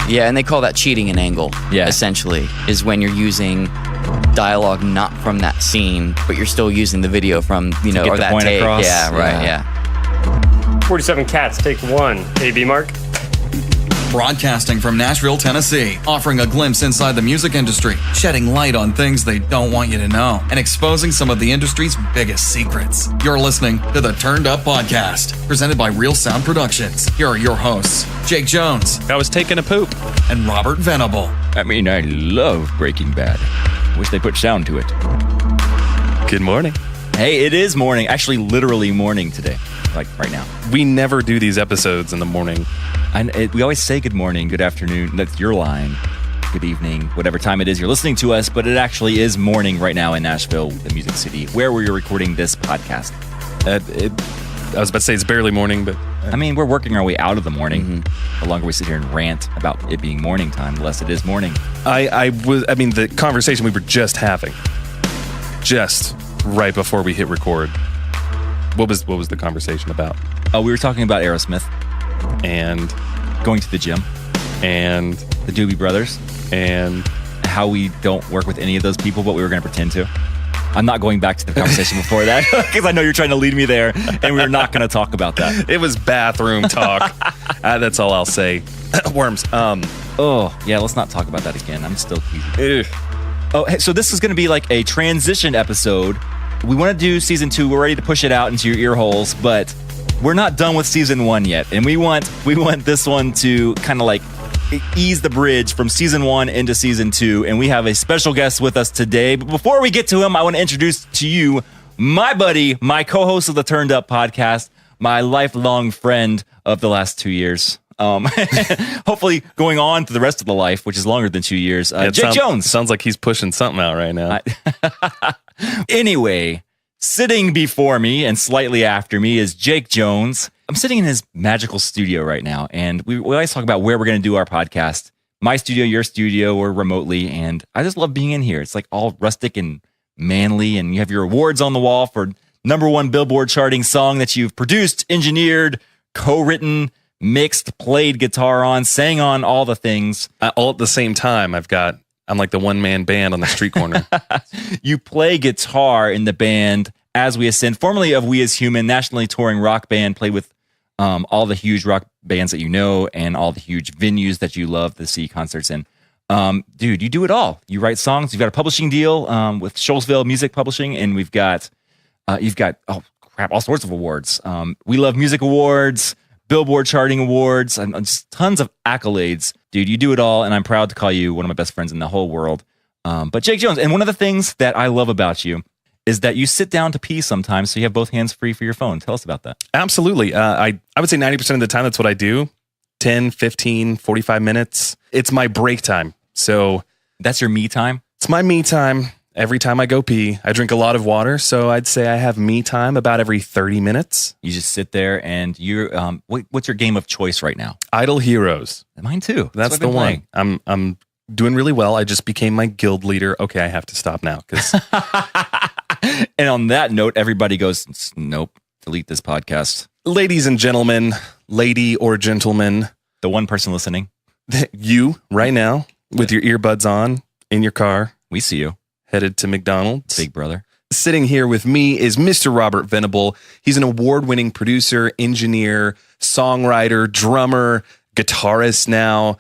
Yeah, and they call that cheating an angle, essentially, is when you're using dialogue not from that scene, but you're still using the video from, you know, or that take. Across. Yeah, right, yeah. 47 Cats, take one. AB Mark. Broadcasting from Nashville, Tennessee, offering a glimpse inside the music industry, shedding light on things they don't want you to know, and exposing some of the industry's biggest secrets. You're listening to the Turned Up Podcast, presented by Real Sound Productions. Here are your hosts, Jake Jones. I was taking a poop. And Robert Venable. I mean, I love Breaking Bad. Wish they put sound to it. Good morning. Hey, it is morning. Actually, literally morning today. Like right now. We never do these episodes in the morning. We always say good morning, good afternoon. That's your line. Good evening, whatever time it is you're listening to us. But it actually is morning right now in Nashville, the Music City, where we're recording this podcast. I was about to say it's barely morning, but... I mean, we're working our way out of the morning. Mm-hmm. The longer we sit here and rant about it being morning time, the less it is morning. I mean, the conversation we were just having, just right before we hit record. What was the conversation about? Oh, we were talking about Aerosmith. And going to the gym. And the Doobie Brothers. And how we don't work with any of those people, but we were going to pretend to. I'm not going back to the conversation before that because I know you're trying to lead me there, and we're not going to talk about that. It was bathroom talk. That's all I'll say. Worms. Oh, yeah, let's not talk about that again. I'm still queasy. Oh, hey, so this is going to be like a transition episode. We want to do season 2. We're ready to push it out into your ear holes, but we're not done with season 1 yet. And we want this one to kind of like ease the bridge from season 1 into season 2. And we have a special guest with us today. But before we get to him, I want to introduce to you my buddy, my co-host of the Turned Up Podcast, my lifelong friend of the last 2 years. Hopefully going on to the rest of the life, which is longer than 2 years. Jake Jones. Sounds like he's pushing something out right now. Anyway, sitting before me and slightly after me is Jake Jones. I'm sitting in his magical studio right now, and we always talk about where we're going to do our podcast. My studio, your studio, or remotely, and I just love being in here. It's like all rustic and manly, and you have your awards on the wall for #1 Billboard charting song that you've produced, engineered, co-written, mixed, played guitar on, sang on, all the things. All at the same time. I'm like the one-man band on the street corner. You play guitar in the band As We Ascend, formerly of We As Human, nationally touring rock band, played with all the huge rock bands that you know and all the huge venues that you love to see concerts in. Dude, you do it all. You write songs. You've got a publishing deal with Shoalsville Music Publishing, and you've got all sorts of awards. We Love Music Awards, Billboard charting awards, and just tons of accolades. Dude, you do it all, and I'm proud to call you one of my best friends in the whole world. But Jake Jones, and one of the things that I love about you is that you sit down to pee sometimes, so you have both hands free for your phone. Tell us about that. Absolutely. I would say 90% of the time, that's what I do. 10, 15, 45 minutes. It's my break time. So that's your me time? It's my me time. Every time I go pee, I drink a lot of water, so I'd say I have me time about every 30 minutes. You just sit there, and you're what's your game of choice right now? Idle Heroes. Mine too. That's the one. I'm doing really well. I just became my guild leader. Okay, I have to stop now because. And on that note, everybody goes, nope, delete this podcast. Ladies and gentlemen, lady or gentleman, the one person listening, you right now with your earbuds on in your car, we see you. Headed to McDonald's. Big brother. Sitting here with me is Mr. Robert Venable. He's an award-winning producer, engineer, songwriter, drummer, guitarist now.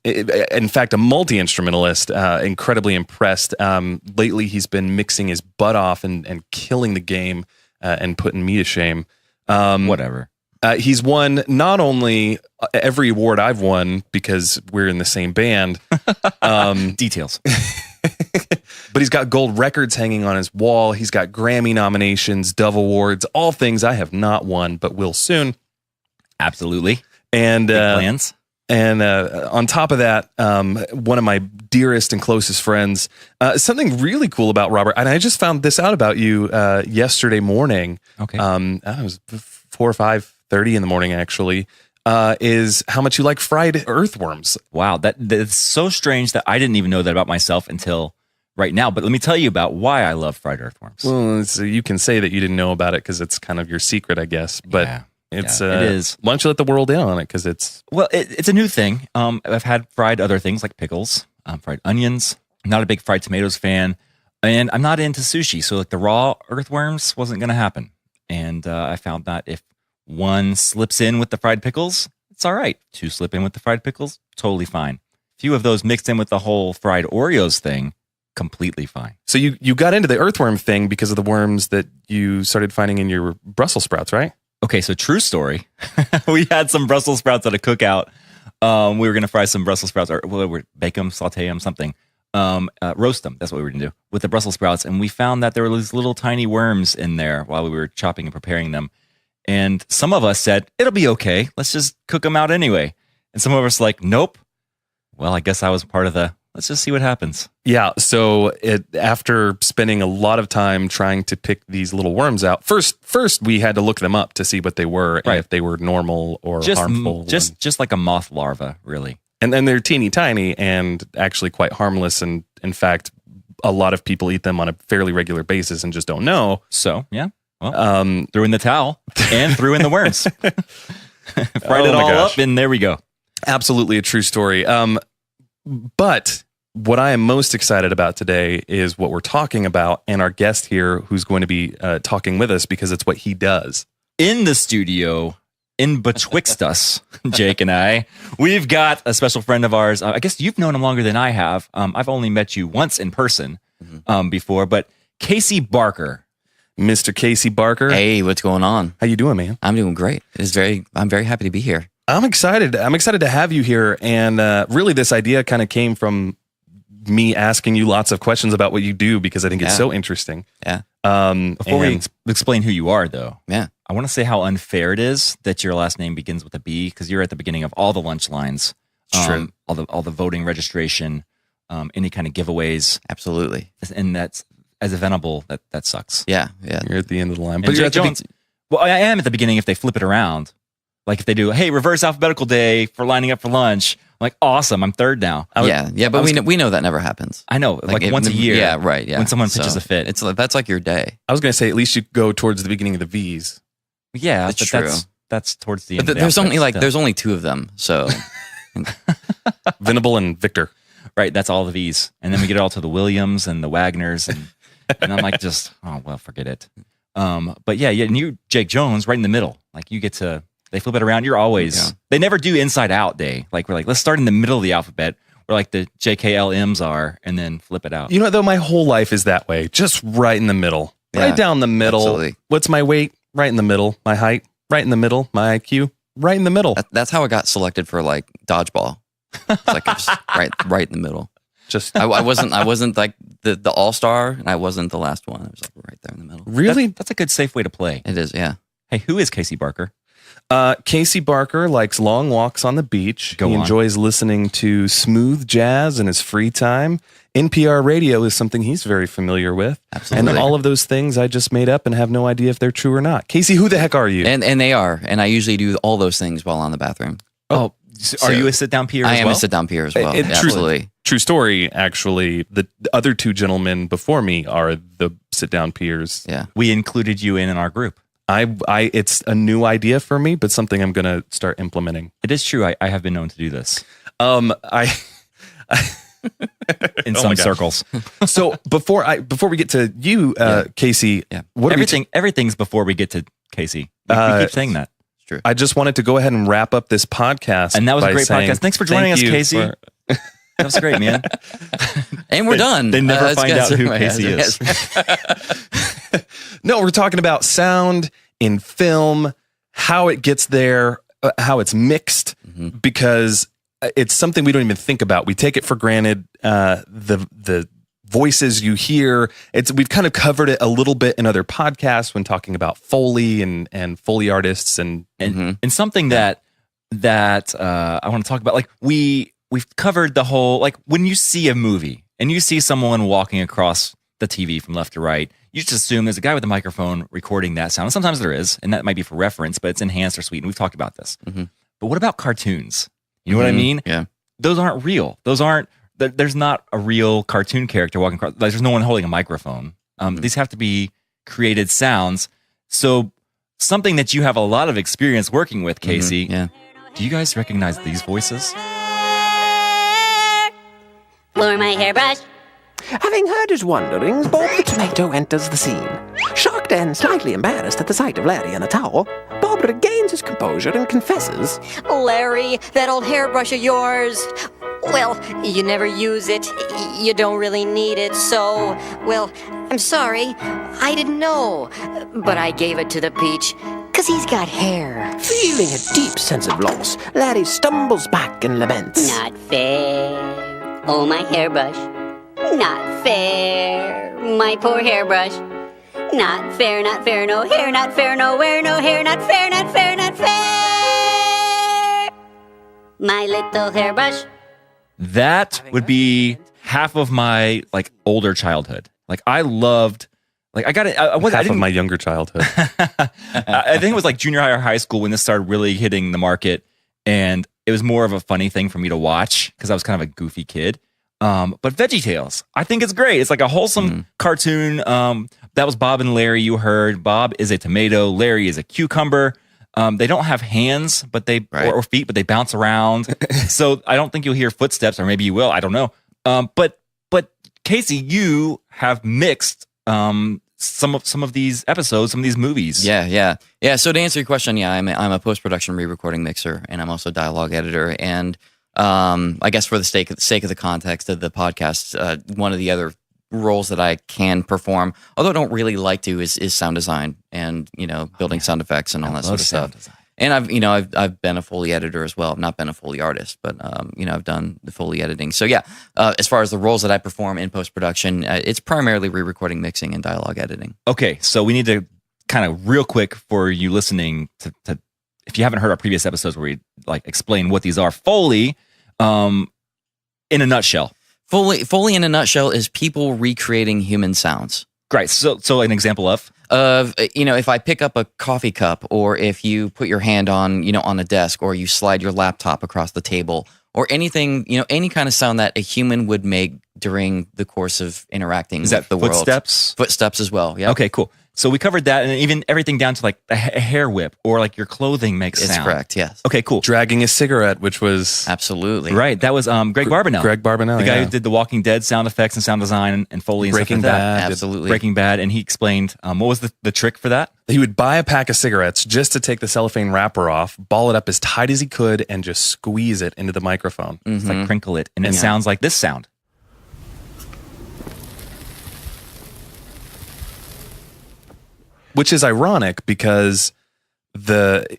In fact, a multi-instrumentalist. Incredibly impressed. Lately, he's been mixing his butt off and killing the game and putting me to shame. Whatever. He's won not only every award I've won because we're in the same band. Details. But he's got gold records hanging on his wall. He's got Grammy nominations, Dove Awards, all things I have not won, but will soon. Absolutely. And big plans. And on top of that, one of my dearest and closest friends, something really cool about Robert, and I just found this out about you yesterday morning. Okay. It was 4 or 5:30 in the morning, actually. Is how much you like fried earthworms. Wow, that's so strange that I didn't even know that about myself until right now. But let me tell you about why I love fried earthworms. Well, you can say that you didn't know about it because it's kind of your secret, I guess. But It's it is. Why don't you let the world in on it? Because it's it's a new thing. I've had fried other things like pickles, fried onions. I'm not a big fried tomatoes fan, and I'm not into sushi. So like the raw earthworms wasn't going to happen. And I found that if one slips in with the fried pickles, it's all right. Two slip in with the fried pickles, totally fine. A few of those mixed in with the whole fried Oreos thing, completely fine. So you got into the earthworm thing because of the worms that you started finding in your Brussels sprouts, right? Okay, so true story. We had some Brussels sprouts at a cookout. We were going to fry some Brussels sprouts, or bake them, saute them, something. Roast them. That's what we were going to do with the Brussels sprouts. And we found that there were these little tiny worms in there while we were chopping and preparing them. And some of us said, it'll be okay. Let's just cook them out anyway. And some of us like, nope. Well, I guess I was part of let's just see what happens. Yeah. So after spending a lot of time trying to pick these little worms out, first we had to look them up to see what they were and if they were normal or harmful. Just like a moth larva, really. And then they're teeny tiny and actually quite harmless. And in fact, a lot of people eat them on a fairly regular basis and just don't know. So, yeah. Well, threw in the towel and threw in the worms. Fried it all up, and there we go. Absolutely a true story. But what I am most excited about today is what we're talking about and our guest here who's going to be talking with us because it's what he does. In the studio, in betwixt us, Jake and I, we've got a special friend of ours. I guess you've known him longer than I have. I've only met you once in person before, but Casey Barker. Mr. Casey Barker. Hey, what's going on? How you doing, man? I'm doing great. I'm very happy to be here. I'm excited. I'm excited to have you here. And really, this idea kind of came from me asking you lots of questions about what you do because I think it's so interesting. Yeah. Before we explain who you are, though, yeah, I want to say how unfair it is that your last name begins with a B because you're at the beginning of all the lunch lines. It's true. All the voting registration, any kind of giveaways. Absolutely. And that's as a Venable, that sucks. Yeah. You're at the end of the line. But Jake Jones, well, I am at the beginning if they flip it around. Like if they do, hey, reverse alphabetical day for lining up for lunch. I'm like, awesome, I'm third now. But we know that never happens. I know, like once a year. Yeah, right. Yeah. When someone pitches a fit. That's like your day. I was going to say, at least you go towards the beginning of the V's. Yeah, that's true. That's towards the end. But there's only two of them. So Venable and Victor. Right, that's all the V's. And then we get it all to the Williams and the Wagners and I'm like, forget it. But yeah, and you, Jake Jones, right in the middle. Like you get to, they flip it around. You're always, they never do inside out day. Like we're like, let's start in the middle of the alphabet where like the JKLMs are and then flip it out. You know what, though? My whole life is that way. Just right in the middle. Yeah, right down the middle. Absolutely. What's my weight? Right in the middle. My height? Right in the middle. My IQ? Right in the middle. That's how I got selected for like dodgeball. It's like just right in the middle. Just I wasn't like the all-star and I wasn't the last one. I was like right there in the middle. Really? That's a good safe way to play. It is, yeah. Hey, who is Casey Barker? Casey Barker likes long walks on the beach. He enjoys listening to smooth jazz in his free time. NPR radio is something he's very familiar with. Absolutely. And all of those things I just made up and have no idea if they're true or not. Casey, who the heck are you? And they are. And I usually do all those things while on the bathroom. Oh, are you a sit-down peer as well? I am a sit-down peer as well. Absolutely. True story, actually. The other two gentlemen before me are the sit-down peers. Yeah. We included you in our group. It's a new idea for me, but something I'm going to start implementing. It is true. I have been known to do this. In some circles. So before we get to you, Casey, what everything's before we get to Casey. We keep saying that. It's true. I just wanted to go ahead and wrap up this podcast. And that was a great podcast. Thanks for joining us, Casey. That was great, man. And we're done. They never find out who Casey is. No, we're talking about sound in film, how it gets there, how it's mixed, because it's something we don't even think about. We take it for granted. The voices you hear, we've kind of covered it a little bit in other podcasts when talking about Foley and Foley artists and something that I want to talk about. Like we've covered the whole, like when you see a movie and you see someone walking across the TV from left to right, you just assume there's a guy with a microphone recording that sound. And sometimes there is, and that might be for reference, but it's enhanced or sweetened. We've talked about this. But what about cartoons? You know what I mean? Yeah. Those aren't real. There's not a real cartoon character walking across. Like, there's no one holding a microphone. These have to be created sounds. So something that you have a lot of experience working with, Casey. Yeah. Do you guys recognize these voices? Blow my hairbrush. Having heard his wanderings, Bob the tomato enters the scene. Shocked and slightly embarrassed at the sight of Larry in a towel, Bob regains his composure and confesses, Larry, that old hairbrush of yours. Well, you never use it. You don't really need it, so... Well, I'm sorry. I didn't know. But I gave it to the peach, 'cause he's got hair. Feeling a deep sense of loss, Larry stumbles back and laments. Not fair. Oh, my hairbrush. Not fair. My poor hairbrush. Not fair, not fair, no hair, not fair, nowhere, no hair, not fair, not fair, not fair. My little hairbrush. That would be half of my like older childhood. Like I loved, like I got it. I Half didn't, of my younger childhood. I think it was like junior high or high school when this started really hitting the market, and it was more of a funny thing for me to watch because I was kind of a goofy kid. But VeggieTales, I think it's great. It's like a wholesome cartoon. That was Bob and Larry. You heard Bob is a tomato, Larry is a cucumber. They don't have hands, but or feet, but they bounce around. So I don't think you'll hear footsteps, or maybe you will. I don't know. But Casey, you have mixed some of these episodes, some of these movies. Yeah. So to answer your question, I'm a post-production re-recording mixer, and I'm also a dialogue editor. And I guess for the sake of the context of the podcast, one of the other roles that I can perform, although I don't really like to, is sound design and building sound effects and all that sort of stuff. Design. And I've been a Foley editor as well. I've not been a Foley artist, but I've done the Foley editing. So yeah, as far as the roles that I perform in post production, it's primarily re-recording, mixing, and dialogue editing. Okay, so we need to kind of real quick for you listening to if you haven't heard our previous episodes where we like explain what these are. Foley, in a nutshell. Foley in a nutshell is people recreating human sounds. Great. So an example of if I pick up a coffee cup, or if you put your hand on a desk, or you slide your laptop across the table, or anything, any kind of sound that a human would make during the course of interacting with the world. Footsteps as well. Yeah. Okay, cool. So we covered that, and even everything down to like a hair whip, or like your clothing makes sound. It's correct, yes. Okay, cool. Dragging a cigarette, which was... Absolutely. Right, that was Greg Barbanel. The guy who did the Walking Dead sound effects and sound design and Foley and Breaking stuff like Bad. that. Absolutely. Breaking Bad, and he explained, what was the trick for that? He would buy a pack of cigarettes just to take the cellophane wrapper off, ball it up as tight as he could, and just squeeze it into the microphone. It's like crinkle it, and it sounds like this sound. Which is ironic because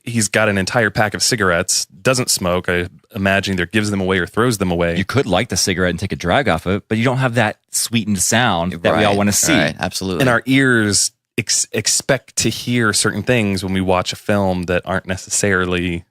he's got an entire pack of cigarettes, doesn't smoke. I imagine either gives them away or throws them away. You could light the cigarette and take a drag off of it, but you don't have that sweetened sound that we all want to see. Right, absolutely. And our ears expect to hear certain things when we watch a film that aren't necessarily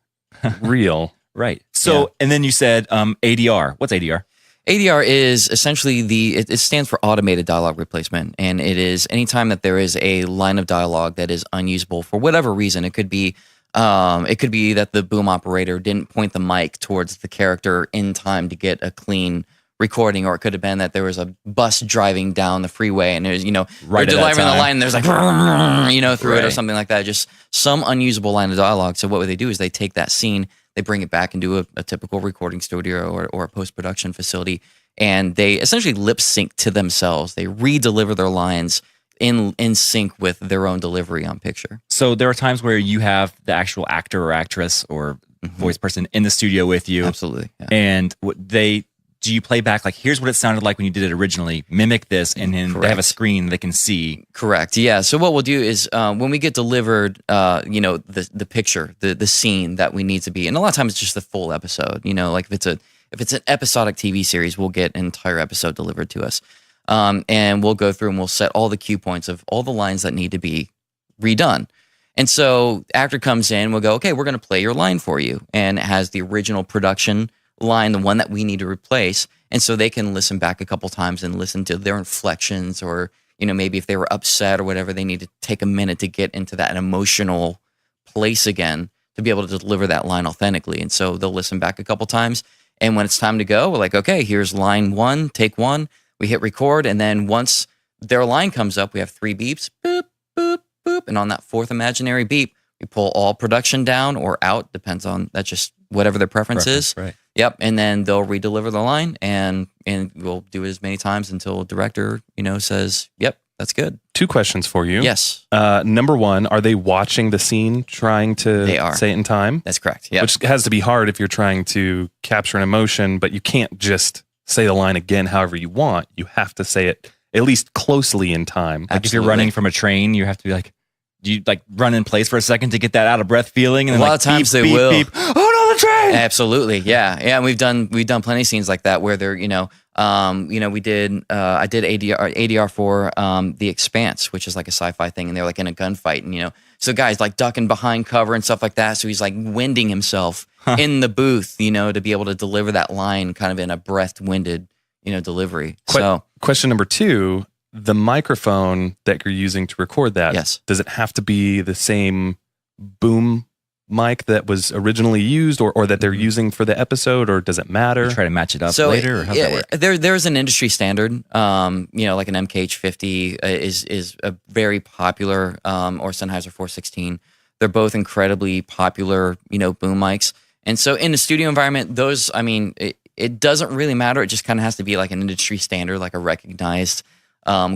real. Right. So, and then you said ADR. What's ADR? ADR is essentially it stands for automated dialogue replacement, and it is anytime that there is a line of dialogue that is unusable for whatever reason. It could be that the boom operator didn't point the mic towards the character in time to get a clean recording, or it could have been that there was a bus driving down the freeway and there's right they're delivering the line and there's like through it or Right. something like that. Just some unusable line of dialogue. So what would they do is they take that scene, they bring it back into a typical recording studio or a post-production facility, and they essentially lip sync to themselves. They re-deliver their lines in sync with their own delivery on picture. So there are times where you have the actual actor or actress or voice person in the studio with you. Absolutely. Yeah. And do you play back like, here's what it sounded like when you did it originally, mimic this, and then they have a screen they can see? Correct. Yeah. So what we'll do is when we get delivered, the picture, the scene that we need to be, and a lot of times it's just the full episode. Like if it's an episodic TV series, we'll get an entire episode delivered to us, and we'll go through and we'll set all the cue points of all the lines that need to be redone. And so actor comes in, we'll go, okay, we're going to play your line for you, and it has the original production line, the one that we need to replace, and so they can listen back a couple times and listen to their inflections, or maybe if they were upset or whatever, they need to take a minute to get into that emotional place again to be able to deliver that line authentically. And so they'll listen back a couple times, and when it's time to go, we're like, okay, here's line 1, take 1. We hit record, and then once their line comes up, we have 3 beeps, boop, boop, boop, and on that 4th imaginary beep, We pull all production down or out, depends on, that's just whatever their preference is. Right. Yep, and then they'll redeliver the line, and we'll do it as many times until director, says, "Yep, that's good." 2 questions for you. Yes, Number 1, are they watching the scene, trying to say it in time? that's correct. Yeah, Which has to be hard if you're trying to capture an emotion, but you can't just say the line again however you want. You have to say it at least closely in time. Like if you're running from a train, you have to be like, do you like run in place for a second to get that out of breath feeling? And then a lot of times they beep, will. Beep. Oh no, the train! Absolutely, yeah. And we've done plenty of scenes like that where they're, we did I did ADR for The Expanse, which is like a sci-fi thing, and they're like in a gunfight, and so guys like ducking behind cover and stuff like that. So he's like winding himself in the booth, to be able to deliver that line kind of in a breath-winded, delivery. Question number 2. The microphone that you're using to record that, yes. Does it have to be the same boom mic that was originally used or that they're using for the episode, or does it matter? You try to match it up later, or how's that work? There's an industry standard, like an MKH50 is a very popular, or Sennheiser 416. They're both incredibly popular, boom mics. And so in the studio environment, those, it doesn't really matter. It just kind of has to be like an industry standard, like a recognized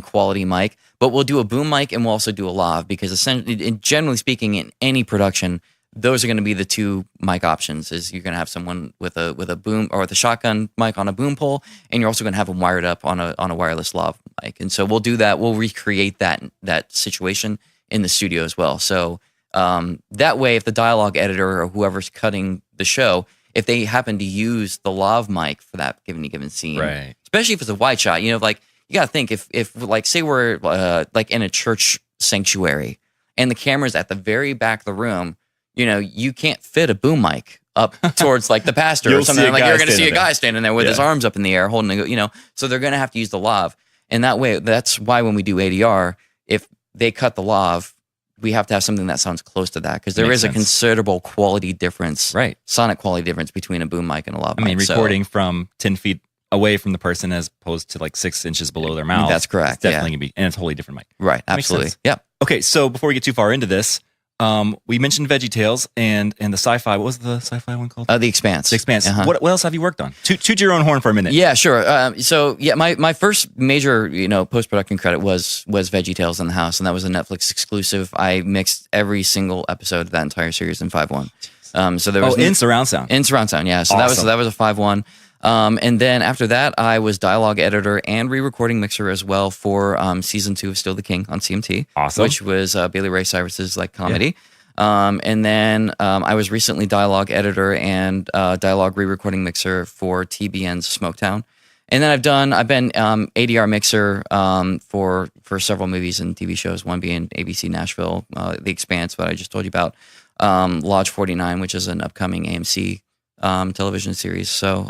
quality mic. But we'll do a boom mic and we'll also do a lav, because essentially, generally speaking, in any production, those are going to be the 2 mic options. Is you're going to have someone with a boom or with a shotgun mic on a boom pole, and you're also going to have them wired up on a wireless lav mic. And so we'll do that. We'll recreate that situation in the studio as well. So that way, if the dialogue editor or whoever's cutting the show, if they happen to use the lav mic for that given scene, right. Especially if it's a wide shot, like you got to think if like say we're like in a church sanctuary and the camera's at the very back of the room, you can't fit a boom mic up towards like the pastor or something. Like you're going to see a guy standing there with his arms up in the air holding, so they're going to have to use the lav. And that way, that's why when we do ADR, if they cut the lav, we have to have something that sounds close to that, because there is a considerable quality difference, right? Sonic quality difference between a boom mic and a lav mic. Recording from 10 feet away from the person as opposed to like 6 inches below their mouth. That's correct. It's definitely going to be, and it's a totally different mic. Right. Absolutely. Yeah. Okay. So before we get too far into this, we mentioned VeggieTales and the sci-fi. What was the sci-fi one called? The Expanse. The Expanse. Uh-huh. What else have you worked on? Toot your own horn for a minute. Yeah, sure. My first major, post-production credit was VeggieTales in the House, and that was a Netflix exclusive. I mixed every single episode of that entire series in 5.1. So there was in surround sound. In surround sound, yeah. So awesome. that was a 5.1. And then after that, I was dialogue editor and re-recording mixer as well for season 2 of Still the King on CMT, awesome. Which was Bailey Ray Cyrus's like comedy. Yeah. And then I was recently dialogue editor and dialogue re-recording mixer for TBN's Smoketown. And then I've been ADR mixer for several movies and TV shows. One being ABC Nashville, The Expanse, what I just told you about, Lodge 49, which is an upcoming AMC television series. So,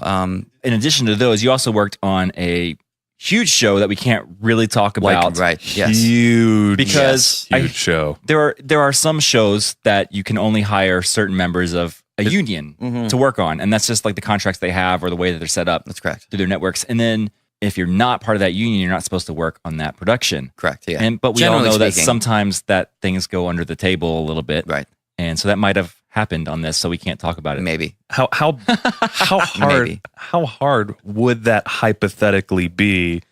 in addition to those, you also worked on a huge show that we can't really talk about. Right. Yes. Huge. Because huge show. There are some shows that you can only hire certain members of a union to work on, and that's just like the contracts they have or the way that they're set up. That's correct. Through their networks. And then if you're not part of that union, you're not supposed to work on that production. Correct. Yeah. But we Generally all know that speaking. sometimes that things go under the table a little bit. Right. And so that might have happened on this, so we can't talk about it. Maybe. How hard Maybe. How hard would that hypothetically be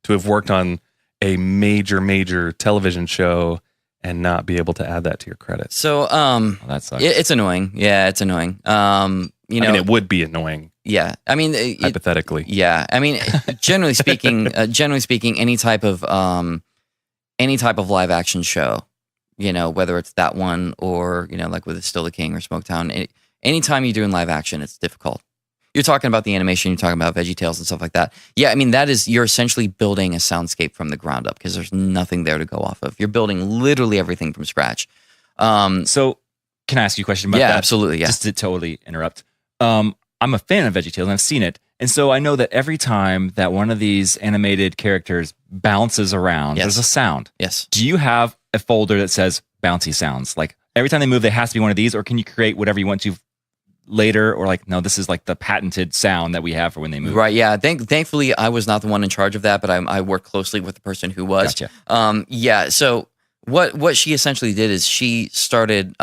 to have worked on a major television show and not be able to add that to your credits? So that sucks. it's annoying. Yeah, it's annoying. It would be annoying. Yeah. I mean, hypothetically. Yeah. I mean, generally speaking, any type of live action show, whether it's that one or, like with Still the King or Smoketown, anytime you're doing live action, it's difficult. You're talking about the animation, you're talking about VeggieTales and stuff like that. Yeah, I mean, you're essentially building a soundscape from the ground up because there's nothing there to go off of. You're building literally everything from scratch. So can I ask you a question about that? Yeah, absolutely, yeah. Just to totally interrupt. I'm a fan of VeggieTales and I've seen it. And so I know that every time that one of these animated characters bounces around, Yes. there's a sound. Yes. Do you have a folder that says bouncy sounds? Like every time they move, there has to be one of these, or can you create whatever you want to later? Or like, no, this is like the patented sound that we have for when they move. Right, yeah. Thankfully, I was not the one in charge of that, but I worked closely with the person who was. Gotcha. Yeah, so what she essentially did is she started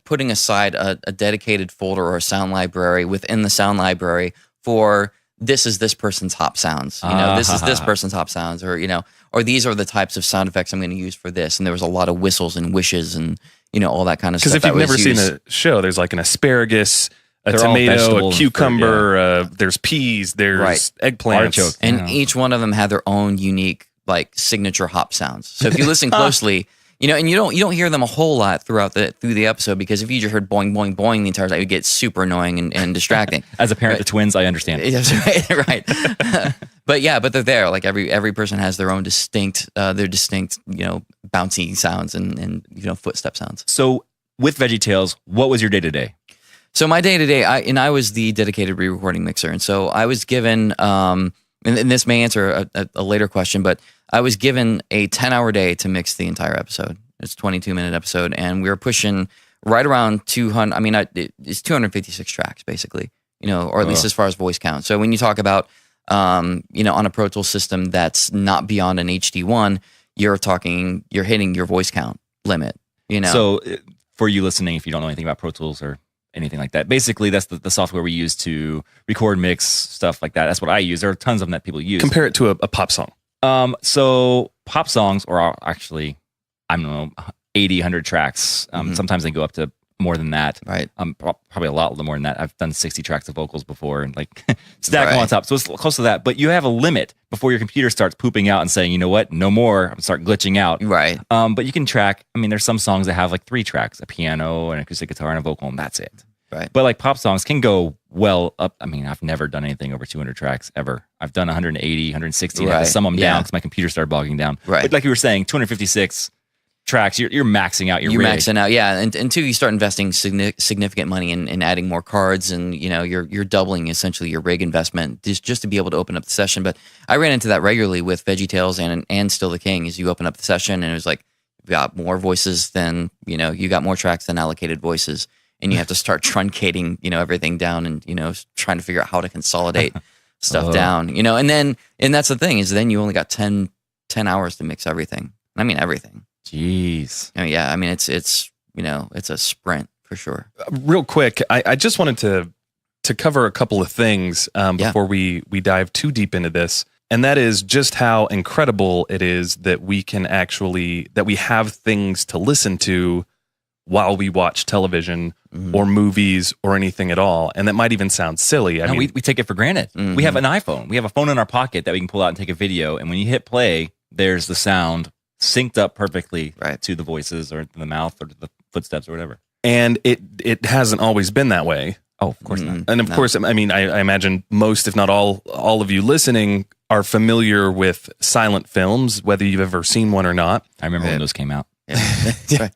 putting aside a dedicated folder or a sound library within the sound library for this is this person's top sounds. This is this person's top sounds, or or these are the types of sound effects I'm going to use for this. And there was a lot of whistles and wishes and all that kind of stuff. Because if you've never seen a show, there's like an asparagus, a They're all tomato, a vegetables, cucumber, there's peas, there's eggplants. Artichoke. and each one of them had their own unique like signature hop sounds. So if you listen closely, and you don't hear them a whole lot through the episode, because if you just heard boing boing boing the entire time, it would get super annoying and distracting. As a parent to twins, I understand. Right. but they're there. Like every person has their own distinct bouncy sounds and footstep sounds. So with VeggieTales, what was your day to day? So my day to day, I was the dedicated re-recording mixer, and so I was given, and this may answer a later question, but I was given a 10-hour day to mix the entire episode. It's a 22-minute episode, and we were pushing right around 200. I mean, it's 256 tracks basically, or at least as far as voice count. So when you talk about, on a Pro Tools system that's not beyond an HD1, you're hitting your voice count limit. So for you listening, if you don't know anything about Pro Tools or anything like that, basically that's the software we use to record, mix, stuff like that. That's what I use. There are tons of them that people use. Compare it to a pop song. So pop songs are actually, I don't know, 80, 100 tracks. Sometimes they go up to more than that. Right. Probably a lot more than that. I've done 60 tracks of vocals before and stack them on top. So it's close to that. But you have a limit before your computer starts pooping out and saying, you know what, no more. I'm start glitching out. Right. But you can track. I mean, there's some songs that have 3 tracks: a piano, an acoustic guitar, and a vocal, and that's it. Right. But pop songs can go well up. I mean, I've never done anything over 200 tracks ever. I've done 180, 160. I had to sum them down because my computer started bogging down. Right. But like you were saying, 256 tracks, you're maxing out your rig. Maxing out, yeah. And two, you start investing significant money in adding more cards, and you're doubling essentially your rig investment just to be able to open up the session. But I ran into that regularly with VeggieTales and Still the King. Is you open up the session and it was like, you got more voices than you got more tracks than allocated voices. And you have to start truncating, everything down, and trying to figure out how to consolidate stuff down, and that's the thing, is then you only got 10 hours to mix everything. I mean everything. Jeez. Yeah. I mean it's it's a sprint for sure. Real quick, I just wanted to cover a couple of things before we dive too deep into this, and that is just how incredible it is that we have things to listen to while we watch television or movies or anything at all. And that might even sound silly. I mean, we take it for granted. We have an iPhone. We have a phone in our pocket that we can pull out and take a video. And when you hit play, there's the sound synced up perfectly to the voices or to the mouth or to the footsteps or whatever. And it hasn't always been that way. Oh, of course not. And of course, I mean, I imagine most, if not all of you listening are familiar with silent films, whether you've ever seen one or not. I remember when those came out. Yeah.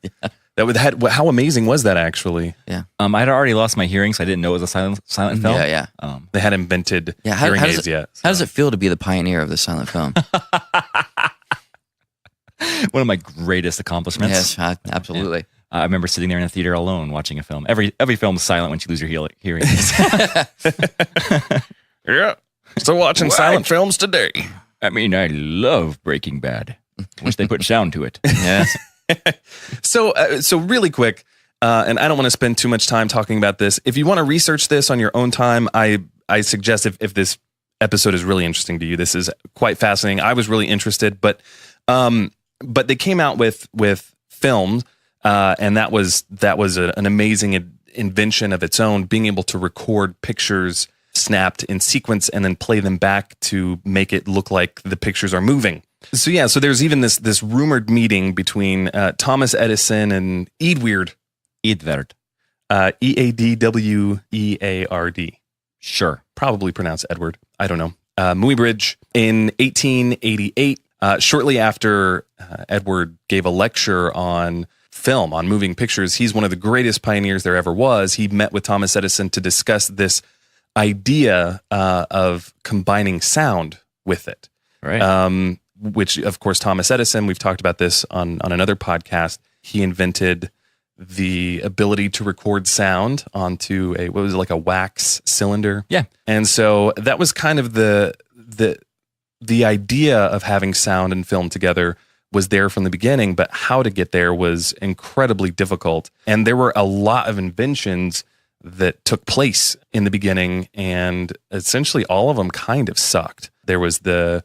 How amazing was that actually? Yeah. I had already lost my hearing, so I didn't know it was a silent film. Yeah. They hadn't invented how hearing does aids yet. How does it feel to be the pioneer of the silent film? One of my greatest accomplishments. Yes, absolutely. I remember sitting there in the theater alone watching a film. Every film is silent once you lose your hearing. Yeah. Still watching silent films today. I mean, I love Breaking Bad. Wish they put sound to it. Yes. So really quick, and I don't want to spend too much time talking about this. If you want to research this on your own time, I suggest if this episode is really interesting to you, this is quite fascinating. I was really interested, but they came out with films, and that was an amazing invention of its own, being able to record pictures snapped in sequence and then play them back to make it look like the pictures are moving. So there's even this rumored meeting between Thomas Edison and Edward. Edward. Eadweard. Sure. Probably pronounced Edward. I don't know. Muybridge in 1888, shortly after Edward gave a lecture on film, on moving pictures. He's one of the greatest pioneers there ever was. He met with Thomas Edison to discuss this idea of combining sound with it. Right. Which, of course, Thomas Edison, we've talked about this on another podcast. He invented the ability to record sound onto a wax cylinder. Yeah. And so that was kind of the idea of having sound and film together was there from the beginning, but how to get there was incredibly difficult. And there were a lot of inventions that took place in the beginning, and essentially all of them kind of sucked. There was the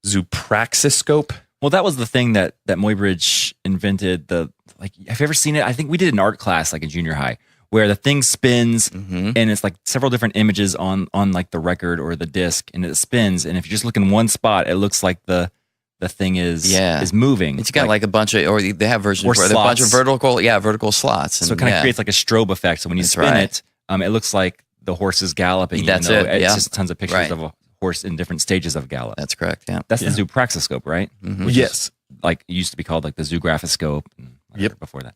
zoopraxiscope. Well, that was the thing that Muybridge invented. Have you ever seen it? I think we did an art class like in junior high where the thing spins and it's like several different images on like the record or the disc, and it spins. And if you just look in one spot, it looks like the thing is moving. It's got like a bunch of, or they have versions where a bunch of vertical slots. And so it kind of creates like a strobe effect. So when you spin it, it looks like the horse is galloping. That's even though it. It's just tons of pictures of a horse in different stages of gallop. That's correct. Yeah. That's the zoopraxiscope, right? Which Yes. is, like it used to be called like the zoographoscope. Yep. Before that.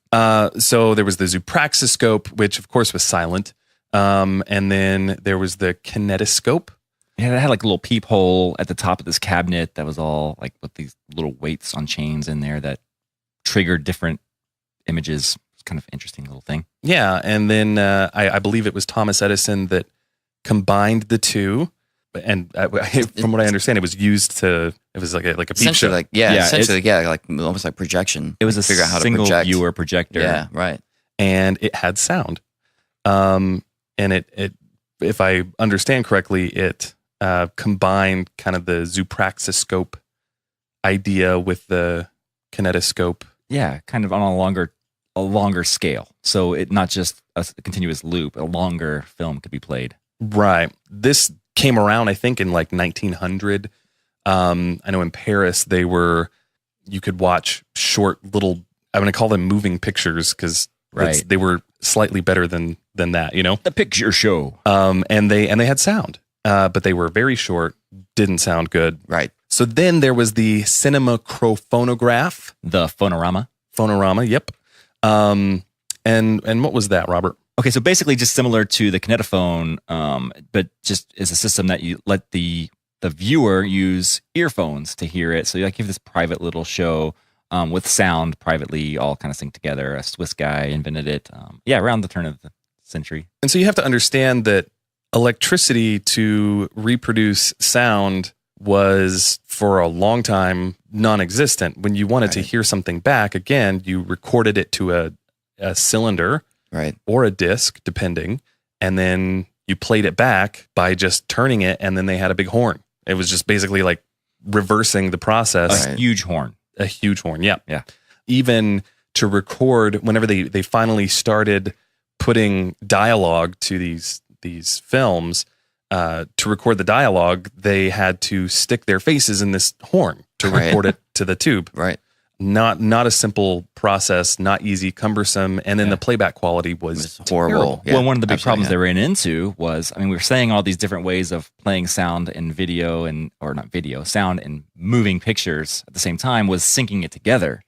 So there was the zoopraxiscope, which of course was silent. And then there was the kinetoscope. Yeah, it had like a little peephole at the top of this cabinet that was all like with these little weights on chains in there that triggered different images. It's kind of interesting little thing. Yeah, and then I believe it was Thomas Edison that combined the two. And from what I understand, it was used to. It was like a peep show. Like almost like projection. It was a figure out how to single project. viewer projector. Yeah, right. And it had sound. And it, if I understand correctly, it combined kind of the zoopraxiscope idea with the kinetoscope. Yeah, kind of on a longer scale. So it not just a continuous loop. A longer film could be played. Right. This came around, I think, in like 1900. I know in Paris you could watch short little, I'm going to call them moving pictures because they were slightly better than that, you know? The picture show. And they had sound, but they were very short, didn't sound good. Right. So then there was the cinemachrophonograph. The phonorama. Phonorama, yep. And what was that, Robert? Okay, so basically just similar to the kinetophone, but just is a system that you let the viewer use earphones to hear it. So you like give this private little show with sound privately, all kind of synced together. A Swiss guy invented it, around the turn of the century. And so you have to understand that electricity to reproduce sound was for a long time non-existent. When you wanted to hear something back, again, you recorded it to a cylinder. Right. Or a disc, depending. And then you played it back by just turning it, and then they had a big horn. It was just basically like reversing the process. A huge horn. A huge horn, yeah. Yeah. Even to record, whenever they finally started putting dialogue to these films, to record the dialogue, they had to stick their faces in this horn to record it to the tube. Right. Not a simple process, not easy, cumbersome, and then the playback quality was horrible. Well, one of the big problems they ran into was, we were saying all these different ways of playing sound and video sound and moving pictures at the same time was syncing it together.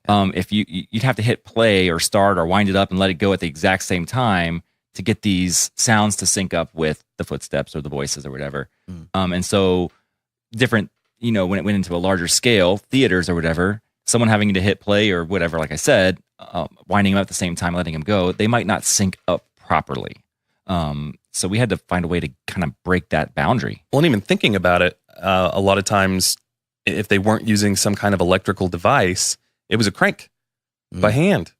If you'd have to hit play or start or wind it up and let it go at the exact same time to get these sounds to sync up with the footsteps or the voices or whatever. And so different, when it went into a larger scale, theaters or whatever, someone having to hit play or whatever, like I said, winding them up at the same time, letting them go, they might not sync up properly. So we had to find a way to kind of break that boundary. Well, and even thinking about it, a lot of times, if they weren't using some kind of electrical device, it was a crank by hand.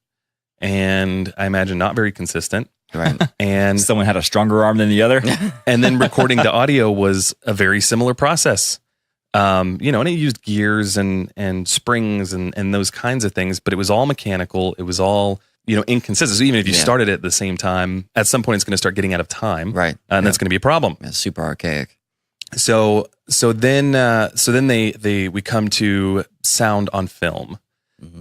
And I imagine not very consistent. Right. And someone had a stronger arm than the other. And then recording the audio was a very similar process. And it used gears and springs and those kinds of things, but it was all mechanical. It was all, inconsistent. So even if you started at the same time, at some point it's going to start getting out of time. Right. And that's going to be a problem. It's super archaic. So then we come to sound on film.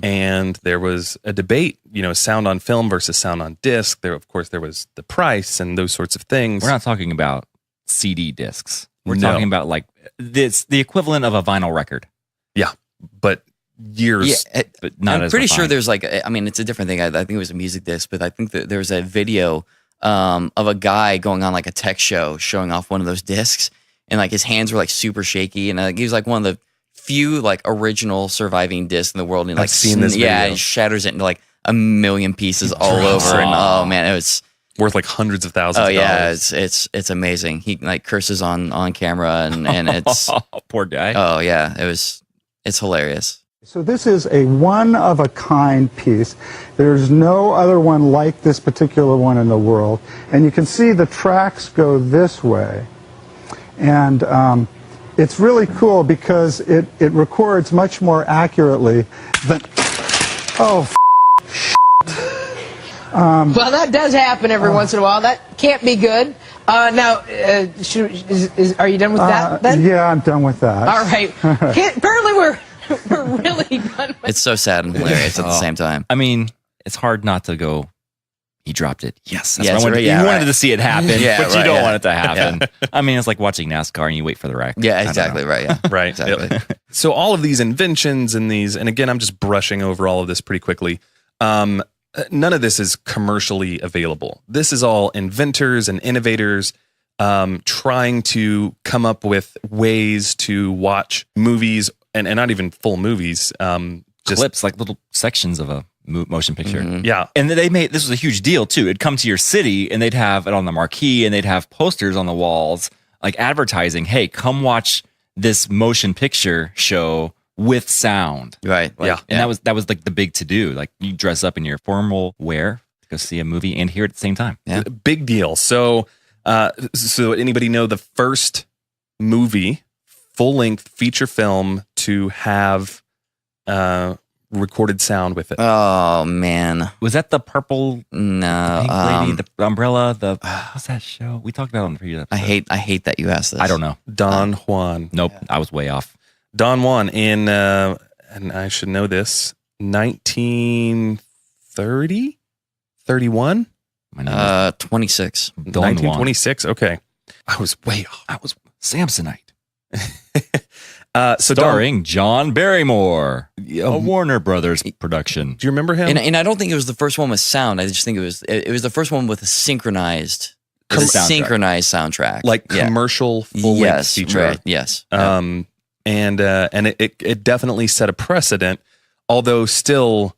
And there was a debate, sound on film versus sound on disc. There was the price and those sorts of things. We're not talking about CD discs. We're talking about like it's the equivalent of a vinyl record. Yeah, but years. Yeah, but not I'm as pretty refined. sure there's it's a different thing. I think it was a music disc, but I think that there's a video of a guy going on like a tech show showing off one of those discs, and like his hands were like super shaky, and he was like one of the few like original surviving discs in the world. And I've seen this video. Yeah, he shatters it into like a million pieces all over, and oh man, it was worth like hundreds of thousands of dollars. It's amazing. He like curses on camera and it's poor guy. oh yeah, it's hilarious. So this is a one-of-a-kind piece. There's no other one like this particular one in the world. And you can see the tracks go this way. And it's really cool because it records much more accurately than... Oh, well, that does happen every once in a while. That can't be good. Now, are you done with that then? Yeah, I'm done with that. All right. Apparently we're really done with It's so sad and hilarious at the same time. I mean, it's hard not to go, he dropped it. Yes. That's Yeah, what I wanted, right, you yeah, wanted right. to see it happen, Yeah, but you right, don't yeah. want it to happen. I mean, it's like watching NASCAR and you wait for the wreck. Yeah, exactly. Right. Yeah. Right. Exactly. Yep. So all of these inventions and again, I'm just brushing over all of this pretty quickly. None of this is commercially available. This is all inventors and innovators trying to come up with ways to watch movies and not even full movies. Just Clips, like little sections of a motion picture. Mm-hmm. Yeah. And then this was a huge deal too. It'd come to your city and they'd have it on the marquee and they'd have posters on the walls, like advertising, hey, come watch this motion picture show with sound. Right. Yeah. And that was like the big to do. Like you dress up in your formal wear to go see a movie and hear it at the same time. Yeah. Big deal. So anybody know the first movie, full-length feature film to have recorded sound with it? Oh man. Was that the purple No. pink lady, the umbrella, what's that show? We talked about it on the previous episode. I hate that you asked this. I don't know. Don Juan. Nope. I was way off. Don Juan in, and I should know this, 1930? 31? My name is 26. Don Juan. 1926. Okay. I was way off. I was Samsonite. So Starring John Barrymore. A Don, Warner Brothers production. do you remember him? And I don't think it was the first one with sound. I just think it was the first one with a synchronized soundtrack. Like Yeah. commercial full-length Yes. feature. Right. Yes. And it definitely set a precedent, although still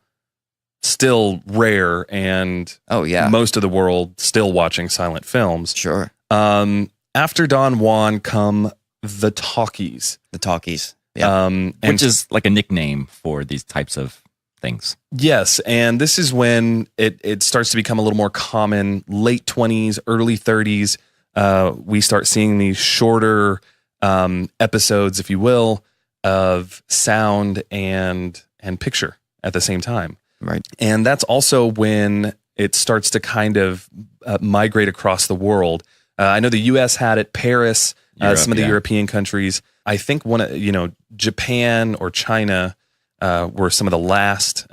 rare, and Oh yeah. most of the world still watching silent films. Sure. After Don Juan come the talkies. The talkies. Yeah. Which is like a nickname for these types of things. Yes, and this is when it starts to become a little more common. Late 20s, early 30s, we start seeing these shorter episodes, if you will, of sound and picture at the same time. Right. And that's also when it starts to kind of migrate across the world. I know the U.S. had it, Paris, Europe, some of the yeah. European countries. I think Japan or China were some of the last,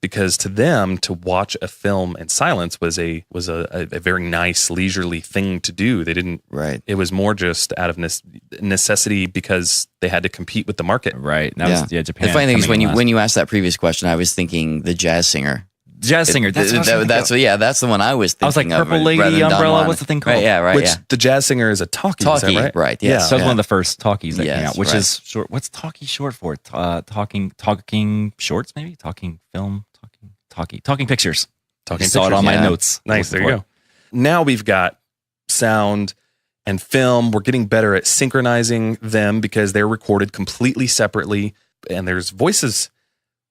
because to them to watch a film in silence was a very nice leisurely thing to do. They didn't. Right. It was more just out of necessity because they had to compete with the market. Right. That was Japan. The funny thing is coming when you asked that previous question, I was thinking the jazz singer. Jazz singer. That's what I was thinking. That's the one I was thinking. I was like of, Purple Lady, rather than Don Umbrella, Juan. what's the thing called? Right, yeah, right. Which Yeah. the jazz singer is a talkie. Is Talkie, that right? right, yes. So that was one of the first talkies that came Yes, out, which right. is short. What's talkie short for? Talking shorts, maybe? Talking film? Talking pictures. Talking I saw it pictures, on my yeah. notes. Nice. There you go. Now we've got sound and film. We're getting better at synchronizing them because they're recorded completely separately, and there's voices,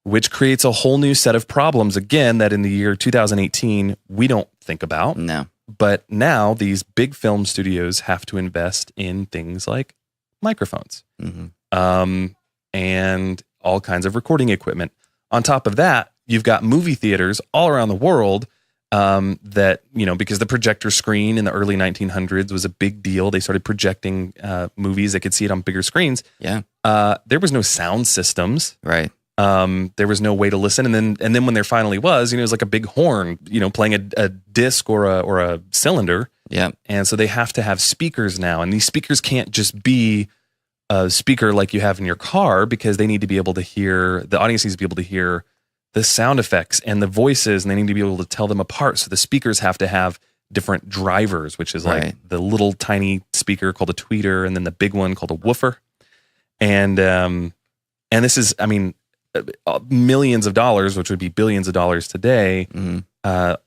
which creates a whole new set of problems, again, that in the year 2018, we don't think about. No. But now these big film studios have to invest in things like microphones and all kinds of recording equipment. On top of that, you've got movie theaters all around the world that, because the projector screen in the early 1900s was a big deal. They started projecting movies. They could see it on bigger screens. Yeah. There was no sound systems. Right. There was no way to listen, and then when there finally was, it was like a big horn, playing a disc or a cylinder. Yeah. And so they have to have speakers now, and these speakers can't just be a speaker like you have in your car, because they need to be able to hear, the audience needs to be able to hear the sound effects and the voices, and they need to be able to tell them apart. So the speakers have to have different drivers, which is like Right. the little tiny speaker called a tweeter, and then the big one called a woofer. And this is, millions of dollars, which would be billions of dollars today, are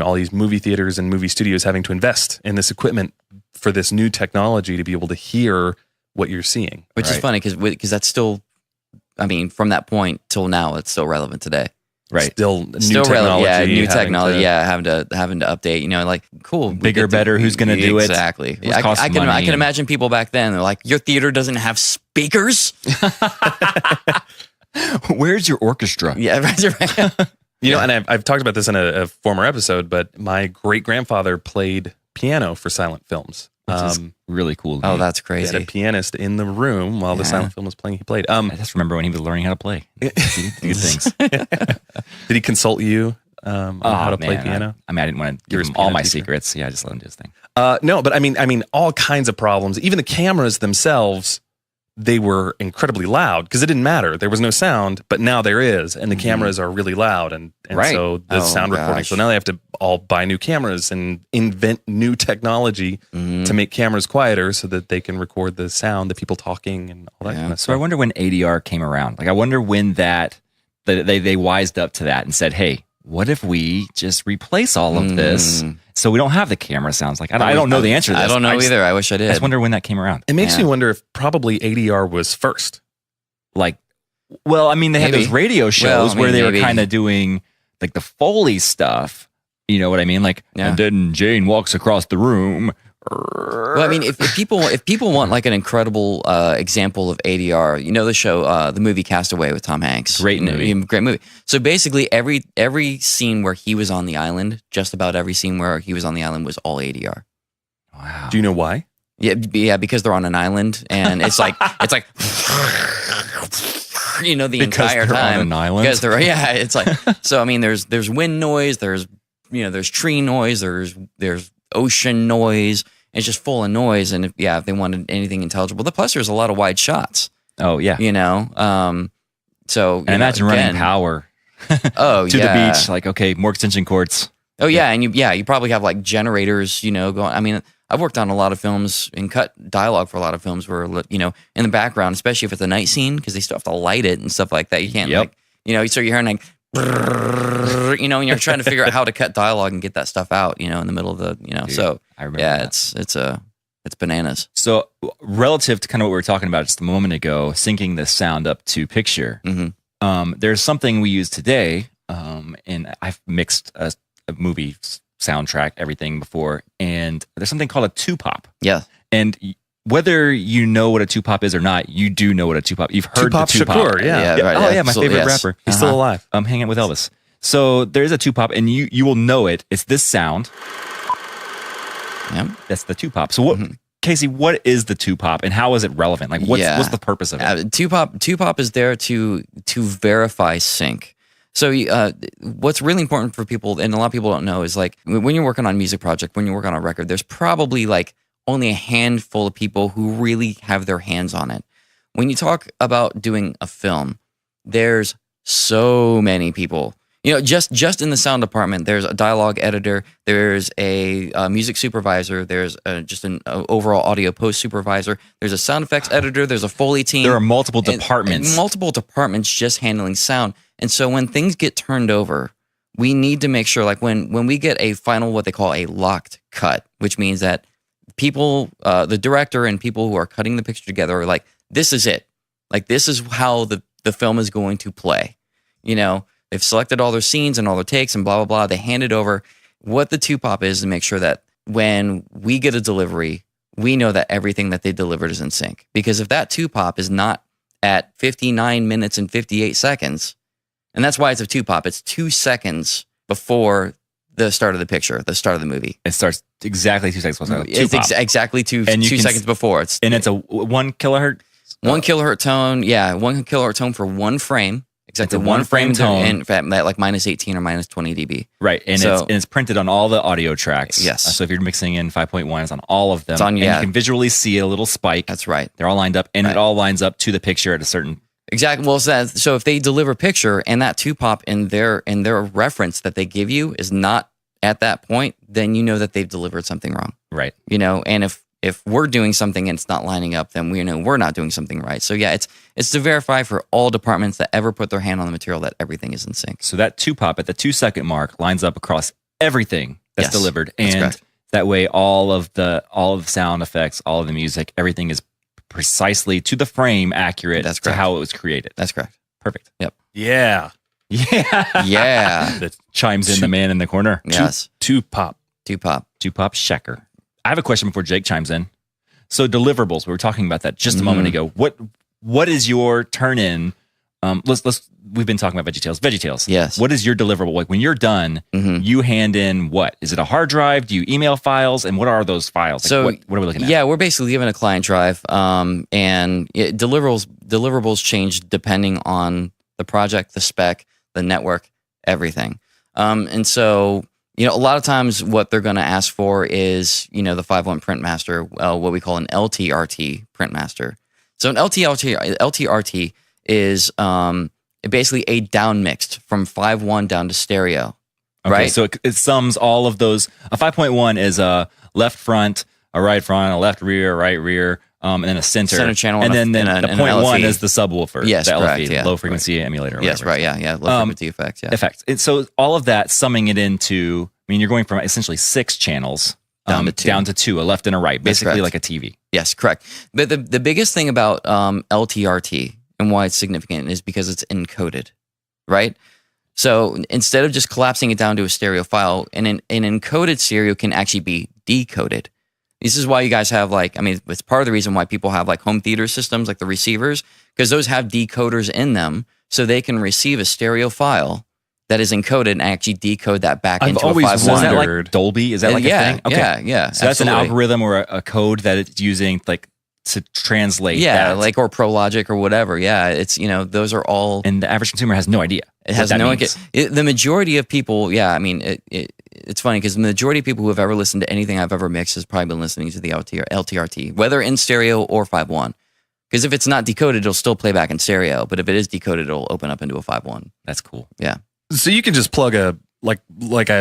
all these movie theaters and movie studios having to invest in this equipment for this new technology to be able to hear what you're seeing. Which is funny because that's still I mean, from that point till now, it's still relevant today. Right. Still new Still technology. relevant. Yeah, new having technology. to- Yeah, having to update. You know, like cool. we Bigger, get to- better, who's gonna do it? Exactly. What's cost I money can and- imagine people back then. They're like, your theater doesn't have speakers. Where's your orchestra? Yeah, right. You know, and I've talked about this in a former episode, but my great grandfather played piano for silent films. Which is really cool. Oh, that's They had crazy. a pianist in the room while the Yeah. silent film was playing. He played. I just remember when he was learning how to play. Good things. Did he consult you on how to play man, piano? I didn't want to You're give his him all piano my teacher? secrets. Yeah, I just let him do his thing. No, but I mean, all kinds of problems. Even the cameras themselves, they were incredibly loud because it didn't matter. There was no sound, but now there is, and the cameras are really loud, and Right. so the Oh, sound recording. gosh. So now they have to all buy new cameras and invent new technology to make cameras quieter so that they can record the sound, the people talking, and all that Yeah. kind of So I stuff. wonder when ADR came around. Like, I wonder when they wised up to that and said, "Hey, what if we just replace all of this so we don't have the camera sounds?" Like, I don't know the answer to this. I don't know just- either. I wish I I did. just wonder when that came around. It makes Yeah. me wonder if probably ADR was first. Like, well, I mean, they had Maybe. those radio shows Well, I mean, where they maybe. were kind of doing like the Foley stuff. You know what I mean? Like, Yeah. and then Jane walks across the room. Well, I mean, if people want like an incredible example of ADR, you know the show, the movie Castaway with Tom Hanks. Great movie. Great movie. So basically, every scene where he was on the island, just about every scene where he was on the island was all ADR. Wow. Do you know why? Yeah, because they're on an island, and it's like you know the Because entire they're on time an island? Because they're it's like so. I mean, there's wind noise, there's tree noise, there's ocean noise. It's just full of noise, and if they wanted anything intelligible, plus there's a lot of wide shots. Oh yeah. You know, so And imagine running power Oh to yeah. the beach. Like, okay, more extension cords. Oh yeah, and you probably have like generators, going. I mean, I've worked on a lot of films and cut dialogue for a lot of films where in the background, especially if it's a night scene, because they still have to light it and stuff like that. You can't Yep. so you're hearing like, and you're trying to figure out how to cut dialogue and get that stuff out, in the middle of the, Dude, so I remember yeah, that. it's bananas. So relative to kind of what we were talking about just a moment ago, syncing the sound up to picture, there's something we use today, and I've mixed a movie soundtrack, everything before, and there's something called a two-pop. Yeah. And whether you know what a two-pop is or not, you do know what a two-pop. You've heard Tupac the two-pop. Shakur, yeah. right, Oh yeah, my absolutely, favorite yes. rapper. He's still alive. I'm hanging out with Elvis. So there's a two-pop, and you will know it. It's this sound. Yeah. That's the two-pop. So what, Casey, what is the two-pop, and how is it relevant? Like, what's the purpose of it? Two-pop is there to verify sync. So what's really important for people, and a lot of people don't know, is like when you're working on a music project, when you're working on a record, there's probably like only a handful of people who really have their hands on it. When you talk about doing a film, there's so many people. Just in the sound department, there's a dialogue editor, there's a music supervisor, there's just an overall audio post supervisor, there's a sound effects editor, there's a Foley team. There are multiple and departments. multiple departments just handling sound. And so when things get turned over, we need to make sure, like when we get a final, what they call a locked cut, which means that people, the director and people who are cutting the picture together are like, this is it. Like, this is how the film is going to play. They've selected all their scenes and all their takes and blah, blah, blah. They hand it over. What the two-pop is to make sure that when we get a delivery, we know that everything that they delivered is in sync. Because if that two-pop is not at 59 minutes and 58 seconds, and that's why it's a two-pop, it's 2 seconds before the start of the picture, the start of the movie. It starts exactly 2 seconds before. It's exactly two seconds before. And it's a 1 kilohertz? 1 kilohertz tone, 1 kilohertz tone for one frame. Exactly, It's a one frame tone. and that like minus 18 or minus 20 dB. Right, and it's printed on all the audio tracks. Yes. So if you're mixing in 5.1, it's on all of them. It's on, and you can visually see a little spike. That's right. They're all lined up, and it all lines up to the picture at a certain... Exactly. Well, so if they deliver a picture and that two-pop in their reference that they give you is not at that point, then you know that they've delivered something wrong. Right. And if we're doing something and it's not lining up, then we know we're not doing something right. So yeah, it's to verify for all departments that ever put their hand on the material that everything is in sync. So that two-pop at the 2 second mark lines up across everything that's Yes, delivered. that's And correct. that way all of the sound effects, all of the music, everything is precisely to the frame accurate That's to correct. how it was created. That's correct. Perfect. Yep. Yeah. Yeah. Yeah. That chimes in the man in the corner. Yes. Two pop. Two pop. Two-pop Shecker. I have a question before Jake chimes in. So deliverables, we were talking about that just a moment ago. What is your turn-in? We've been talking about VeggieTales. VeggieTales. Yes. What is your deliverable? Like when you're done, you hand in what? Is it a hard drive? Do you email files? And what are those files? Like So what are we looking at? Yeah, we're basically given a client drive, and deliverables change depending on the project, the spec, the network, everything. And so, a lot of times what they're going to ask for is, the 5.1 print master, what we call an LTRT print master. So an LTRT is basically a down mixed from 5.1 down to stereo, Okay, right? so it sums all of those. A 5.1 is a left front, a right front, a left rear, a right rear, and then a center channel, and then and the an 0.1 LFE. is the subwoofer. Yes, the correct, LFE, yeah, low frequency emulator. Or Yes, whatever. right, yeah. Low frequency effects, yeah. Effects. So all of that, summing it into, you're going from essentially 6 channels Down to 2, a left and a right, That's basically correct. like a TV. Yes, correct. But the biggest thing about LTRT and why it's significant is because it's encoded, right? So instead of just collapsing it down to a stereo file, an encoded stereo can actually be decoded. This is why you guys have it's part of the reason why people have home theater systems like the receivers, because those have decoders in them so they can receive a stereo file that is encoded and actually decode that back I've into always a 5.1. Is that wondered. like Dolby? Is that like yeah, a thing? Okay. Yeah. So that's an absolutely. algorithm or a code that it's using to translate Yeah, that. or ProLogic or whatever. Yeah, it's those are all. And the average consumer has no idea. It has what that no means. idea. The majority of people, it's funny because the majority of people who have ever listened to anything I've ever mixed has probably been listening to the LTRT, whether in stereo or 5.1. Because if it's not decoded, it'll still play back in stereo. But if it is decoded, it'll open up into a 5.1. That's cool. Yeah. So you can just plug a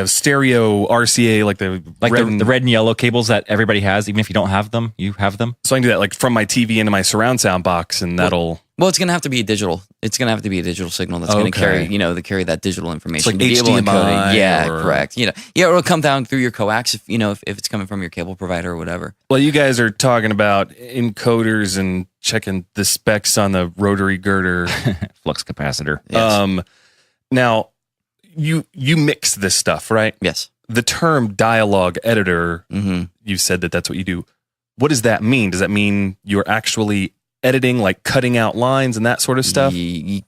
stereo RCA, like the red and yellow cables that everybody has, even if you don't have them, you have them. So I can do that from my TV into my surround sound box, and that'll. Well, it's going to have to be digital. It's going to have to be a digital signal that's going to carry, carry that digital information. It's like to be able to encode HDMI it. Yeah, or- correct. It'll come down through your coax if it's coming from your cable provider or whatever. Well, you guys are talking about encoders and checking the specs on the rotary girder. Flux capacitor. Yes. Now, you mix this stuff, right? Yes. The term dialogue editor, you said that's what you do. What does that mean? Does that mean you're actually editing, like cutting out lines and that sort of stuff?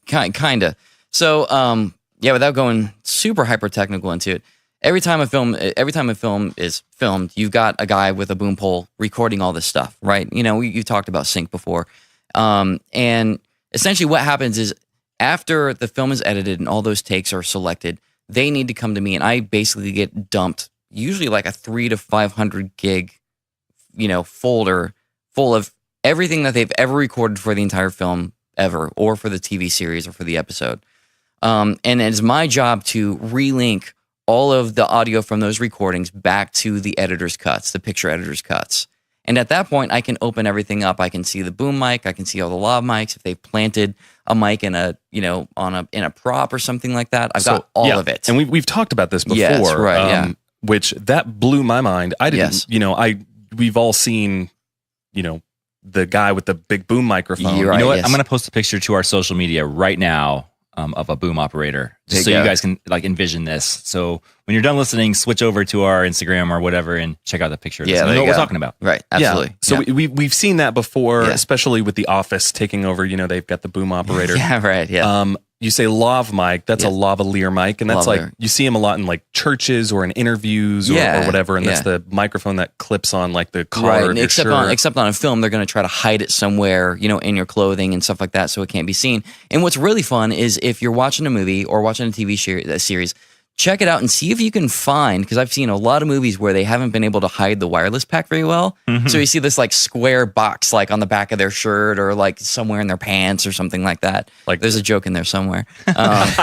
Kind of. So, without going super hyper technical into it, every time a film is filmed, you've got a guy with a boom pole recording all this stuff, right? You talked about sync before, and essentially what happens is after the film is edited and all those takes are selected, they need to come to me, and I basically get dumped usually like a 300 to 500 gig, folder full of everything that they've ever recorded for the entire film ever, or for the TV series or for the episode. And it's my job to relink all of the audio from those recordings back to the editor's cuts, the picture editor's cuts. And at that point, I can open everything up. I can see the boom mic. I can see all the lav mics. If they've planted a mic in a prop or something like that, I've got all of it. And we've talked about this before. Yes, right, yeah. Which that blew my mind. I didn't, we've all seen, the guy with the big boom microphone. You're right. You know what? yes. I'm going to post a picture to our social media right now of a boom operator, just so There you you go. guys can envision this. So when you're done listening, switch over to our Instagram or whatever and check out the picture. Yeah, You there know you what we're go. talking about. Right, absolutely. Yeah. So we've seen that before, Yeah. especially with The Office taking over. They've got the boom operator. Yeah, right, yeah. You say lav mic, that's a lavalier mic, and that's Lavalier. you see them a lot in churches or in interviews or whatever, and that's the microphone that clips on the collar Right, of and your except shirt. on a film, they're going to try to hide it somewhere, in your clothing and stuff like that, so it can't be seen. And what's really fun is if you're watching a movie or watching a TV series, check it out and see if you can find, because I've seen a lot of movies where they haven't been able to hide the wireless pack very well. Mm-hmm. So you see this square box on the back of their shirt or somewhere in their pants or something like that. There's a joke in there somewhere. But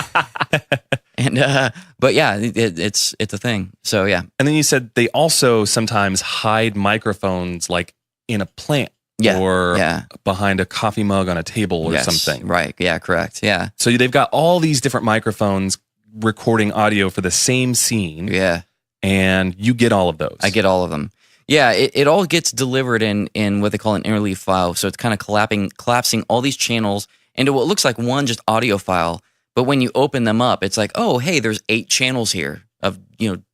yeah, it's a thing. So yeah. And then you said they also sometimes hide microphones in a plant or behind a coffee mug on a table or something. Right. Yeah, correct. Yeah. So they've got all these different microphones recording audio for the same scene. Yeah. And you get all of those. I get all of them. Yeah, it all gets delivered in what they call an interleave file. So it's kind of collapsing all these channels into what looks like one just audio file. But when you open them up, it's like, oh, hey, there's 8 channels here of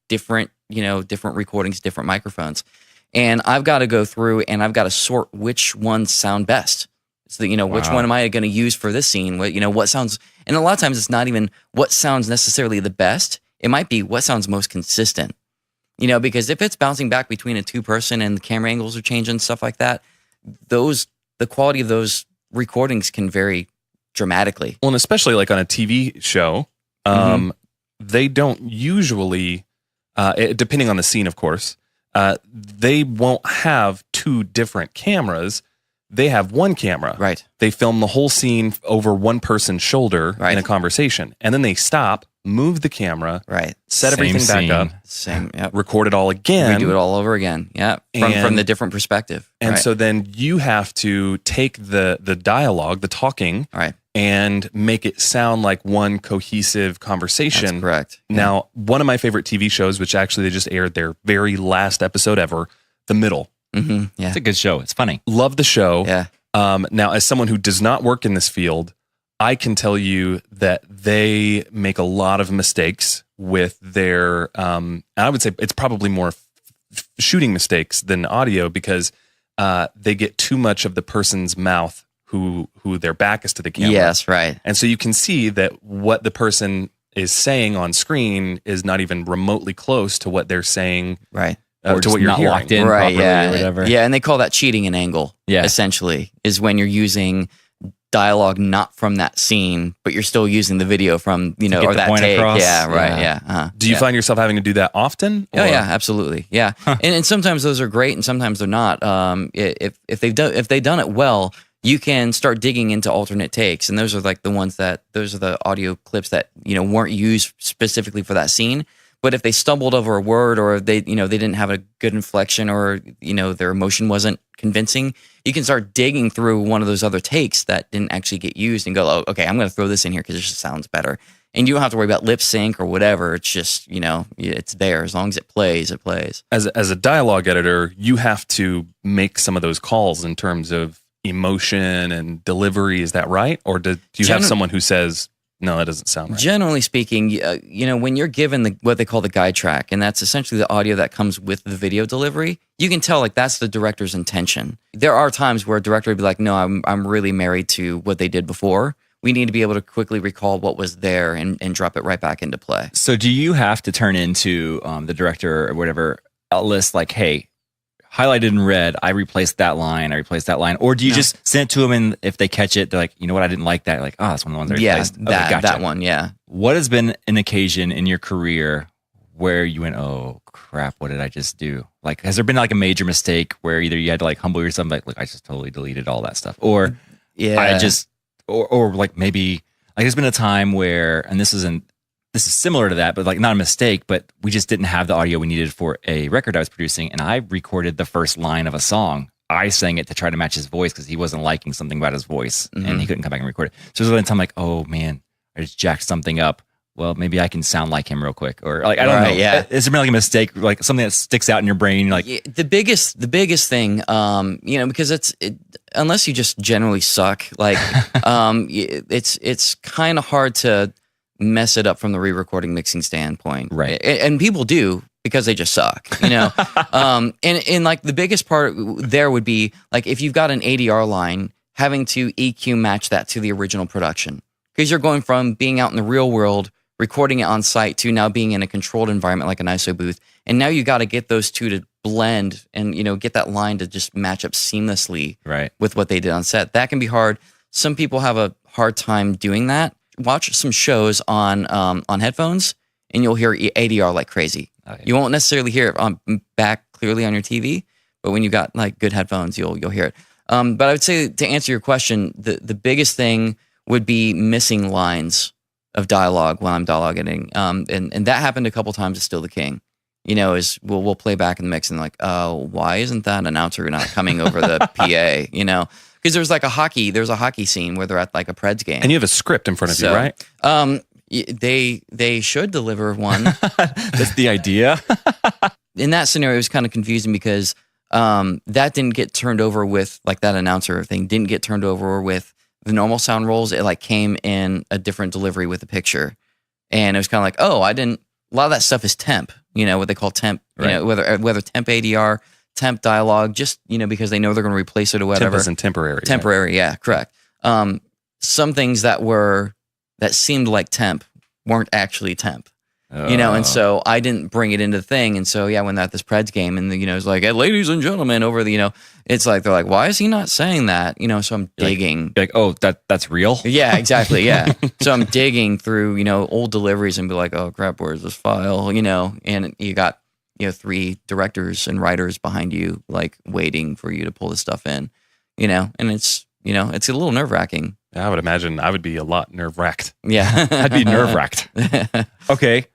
different recordings, different microphones, and I've got to go through and I've got to sort which ones sound best. So that, which one am I going to use for this scene? What sounds, and a lot of times it's not even what sounds necessarily the best. It might be what sounds most consistent. Because if it's bouncing back between a 2-person and the camera angles are changing, stuff like that, the quality of those recordings can vary dramatically. Well, and especially like on a TV show, they don't usually, depending on the scene, of course, they won't have 2 different cameras. They have one camera. Right. They film the whole scene over one person's shoulder in a conversation. And then they stop, move the camera, set everything back up, record it all again. We do it all over again. Yeah. From the different perspective. And so then you have to take the dialogue, the talking, and make it sound like one cohesive conversation. That's correct. Now, one of my favorite TV shows, which actually they just aired their very last episode ever, The Middle. Mm-hmm. Yeah. It's a good show. It's funny. Love the show. Yeah. Now, as someone who does not work in this field, I can tell you that they make a lot of mistakes with their, I would say it's probably more shooting mistakes than audio because they get too much of the person's mouth who their back is to the camera. Yes, right. And so you can see that what the person is saying on screen is not even remotely close to what they're saying. Right. To what you're not hearing. locked in Right, properly or whatever. Yeah, and they call that cheating an angle, Yeah. essentially, is when you're using dialogue not from that scene, but you're still using the video from, get or the that point take. across. Yeah, right, Yeah. yeah. Do you find yourself having to do that often? Oh yeah, absolutely. Yeah, and sometimes those are great, and sometimes they're not. If they've done it well, you can start digging into alternate takes, and those are like those are the audio clips that weren't used specifically for that scene. But if they stumbled over a word, or they didn't have a good inflection, or their emotion wasn't convincing, you can start digging through one of those other takes that didn't actually get used and go, oh, okay, I'm going to throw this in here because it just sounds better. And you don't have to worry about lip sync or whatever. It's just it's there as long as it plays. It plays. As a dialogue editor, you have to make some of those calls in terms of emotion and delivery. Is that right? Or do you have someone who says, no, that doesn't sound right? Generally speaking, when you're given what they call the guide track, and that's essentially the audio that comes with the video delivery, you can tell that's the director's intention. There are times where a director would be like, no, I'm really married to what they did before. We need to be able to quickly recall what was there and drop it right back into play. So do you have to turn into the director or whatever a list like, hey, highlighted in red, I replaced that line, or do you just send it to them, and if they catch it, they're like, you know what, I didn't like that. Like, oh, that's one of the ones I replaced. Yeah, Okay, gotcha. that one, yeah. What has been an occasion in your career where you went, oh crap, what did I just do? Like, has there been like a major mistake where either you had to like humble yourself, like, look, I just totally deleted all that stuff, or I just, or like maybe like there's been a time where, and this is similar to that, but like not a mistake, but we just didn't have the audio we needed for a record I was producing, and I recorded the first line of a song. I sang it to try to match his voice because he wasn't liking something about his voice, and he couldn't come back and record it. So there's a time like, oh man, I just jacked something up. Well, maybe I can sound like him real quick, or like I don't know. Yeah, has there been like a mistake, like something that sticks out in your brain? You're like the biggest thing, because unless you just generally suck, like it's kind of hard to mess it up from the re-recording mixing standpoint, right? And people do because they just suck, and like the biggest part there would be like if you've got an ADR line, having to EQ match that to the original production, because you're going from being out in the real world recording it on site to now being in a controlled environment like an ISO booth, and now you got to get those two to blend and get that line to just match up seamlessly with what they did on set. That can be hard. Some people have a hard time doing that. Watch some shows on headphones, and you'll hear ADR like crazy. Okay. You won't necessarily hear it back clearly on your TV, but when you got like good headphones, you'll hear it. But I would say, to answer your question, the biggest thing would be missing lines of dialogue when I'm dialogue editing, and that happened a couple times at Still the King. Is we'll play back in the mix and like, oh, why isn't that announcer not coming over the PA? Because there's a hockey scene where they're at like a Preds game, and you have a script in front of you, right? They should deliver one. That's the idea. in that scenario, it was kind of confusing because that didn't get turned over with like that announcer thing didn't get turned over with the normal sound rolls. It like came in a different delivery with a picture, and it was kind of like, oh, I didn't. A lot of that stuff is temp, what they call temp, right. Whether temp ADR, temp dialogue, just because they know they're going to replace it or whatever. Temp isn't temporary. Temporary, yeah, correct. Some things that seemed like temp weren't actually temp. And so I didn't bring it into the thing. And so, when they're at this Preds game and, it's like, hey, ladies and gentlemen, over the, it's like, they're like, why is he not saying that? So I'm digging. Like, oh, that's real? Yeah, exactly. Yeah. So I'm digging through, old deliveries and be like, oh, crap, where's this file? And you got, 3 directors and writers behind you, like waiting for you to pull this stuff in, and it's, it's a little nerve wracking. I would imagine I would be a lot nerve wracked. Yeah. I'd be nerve wracked. Okay.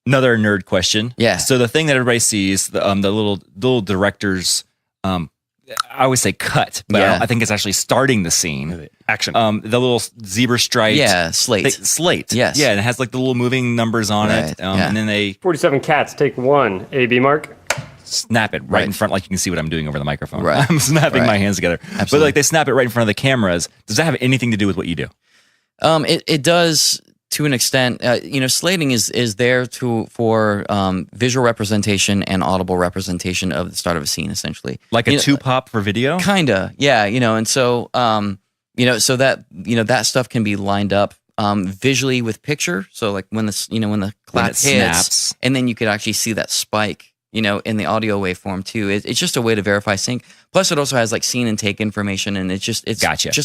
Another nerd question. Yeah. So the thing that everybody sees, the little director's, I always say cut, but I think it's actually starting the scene. Action. The little zebra stripe. Yeah, slate. Slate. Yes. Yeah, and it has like the little moving numbers on it. And then they 47 cats, take 1. AB Mark. snap it right in front, like you can see what I'm doing over the microphone. Right. I'm snapping my hands together. Absolutely. But like they snap it right in front of the cameras. Does that have anything to do with what you do? It does to an extent. Slating is there for visual representation and audible representation of the start of a scene, essentially. Like a two-pop for video? Kinda, yeah. And so so that that stuff can be lined up visually with picture. So like when the clap hits, snaps. and then you could actually see that spike. In the audio waveform too. It's just a way to verify sync. Plus, it also has like scene and take information, and it's just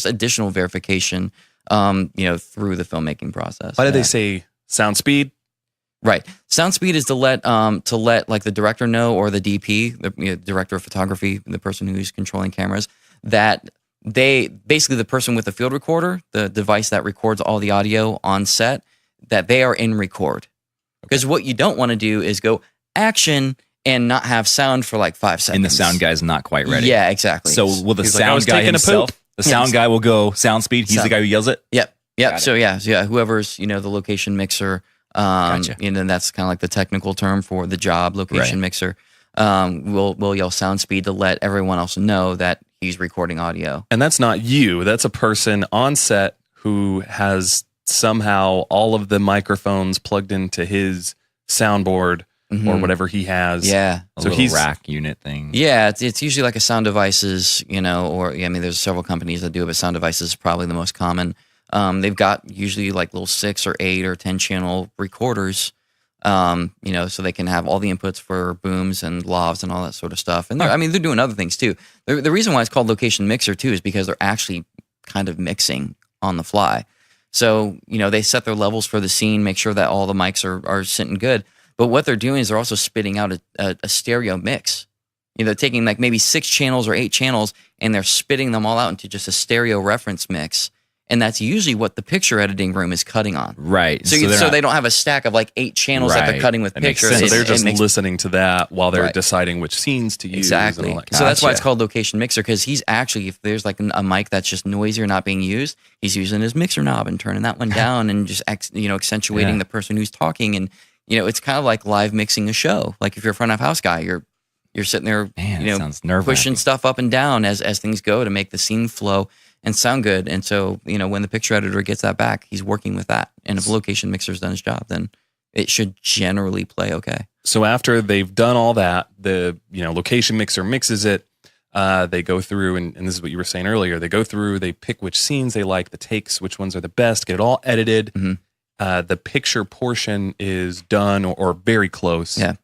additional verification. Through the filmmaking process. Why did they say sound speed? Right, sound speed is to let like the director know, or the DP, the director of photography, the person who's controlling cameras, that they basically the person with the field recorder, the device that records all the audio on set, that they are in record. Because what you don't want to do is go action and not have sound for like 5 seconds. And the sound guy's not quite ready. Yeah, exactly. So will the sound guy himself? The sound guy will go sound speed. He's the guy who yells it. Yep. So whoever's the location mixer. Gotcha. And then that's kind of like the technical term for the job, location mixer. Will yell sound speed to let everyone else know that he's recording audio. And that's not you. That's a person on set who has somehow all of the microphones plugged into his soundboard. Or whatever he has. Yeah. So he's rack unit thing. Yeah, it's usually like a Sound Devices, there's several companies that do it, but Sound Devices is probably the most common. They've got usually like little 6 or 8 or 10 channel recorders, so they can have all the inputs for booms and lavs and all that sort of stuff. And they're doing other things too. The reason why it's called location mixer too is because they're actually kind of mixing on the fly. So, they set their levels for the scene, make sure that all the mics are sitting good. But what they're doing is they're also spitting out a stereo mix. They're taking like maybe 6 channels or 8 channels, and they're spitting them all out into just a stereo reference mix. And that's usually what the picture editing room is cutting on. Right. So they don't have a stack of like 8 channels that they're cutting with pictures. So they're just listening to that while they're deciding which scenes to use. Exactly. And all that. So that's why it's called location mixer, because he's actually, if there's like a mic that's just noisy or not being used, he's using his mixer knob and turning that one down and just accentuating the person who's talking. And it's kind of like live mixing a show. Like if you're a front of house guy, you're sitting there, sounds nerve-wracking. pushing stuff up and down as things go to make the scene flow and sound good. And so, when the picture editor gets that back, he's working with that. And if location mixer's done his job, then it should generally play okay. So after they've done all that, the location mixer mixes it. They go through, and this is what you were saying earlier. They go through, they pick which scenes they like, the takes, which ones are the best, get it all edited. Mm-hmm. The picture portion is done or very close. Yeah.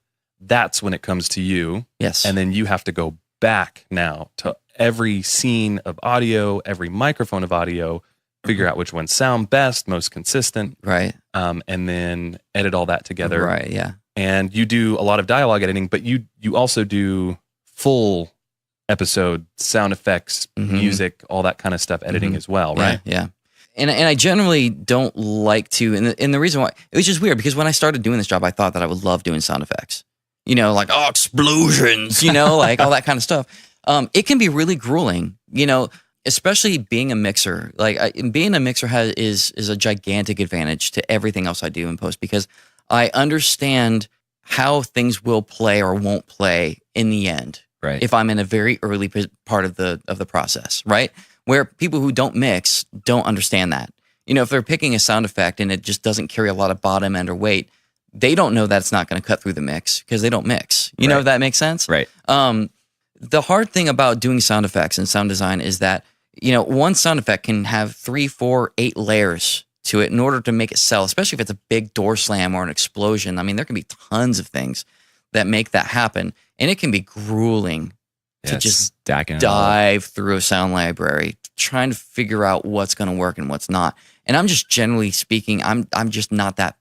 That's when it comes to you. Yes. And then you have to go back now to every scene of audio, every microphone of audio, figure out which ones sound best, most consistent. Right. And then edit all that together. Right, yeah. And you do a lot of dialogue editing, but you also do full episode sound effects, music, all that kind of stuff, editing as well, right? Yeah. And I generally don't like to, and the reason why, it was just weird because when I started doing this job, I thought that I would love doing sound effects. Like, explosions, like all that kind of stuff. It can be really grueling, especially being a mixer. Like being a mixer is a gigantic advantage to everything else I do in post, because I understand how things will play or won't play in the end. Right. If I'm in a very early part of the process, right? Where people who don't mix don't understand that. If they're picking a sound effect and it just doesn't carry a lot of bottom end or weight, they don't know that it's not going to cut through the mix because they don't mix. You know if that makes sense? Right. The hard thing about doing sound effects and sound design is that, one sound effect can have 3, 4, 8 layers to it in order to make it sell, especially if it's a big door slam or an explosion. I mean, there can be tons of things that make that happen. And it can be grueling to just dive through a sound library, trying to figure out what's going to work and what's not. And I'm just generally speaking, I'm just not that,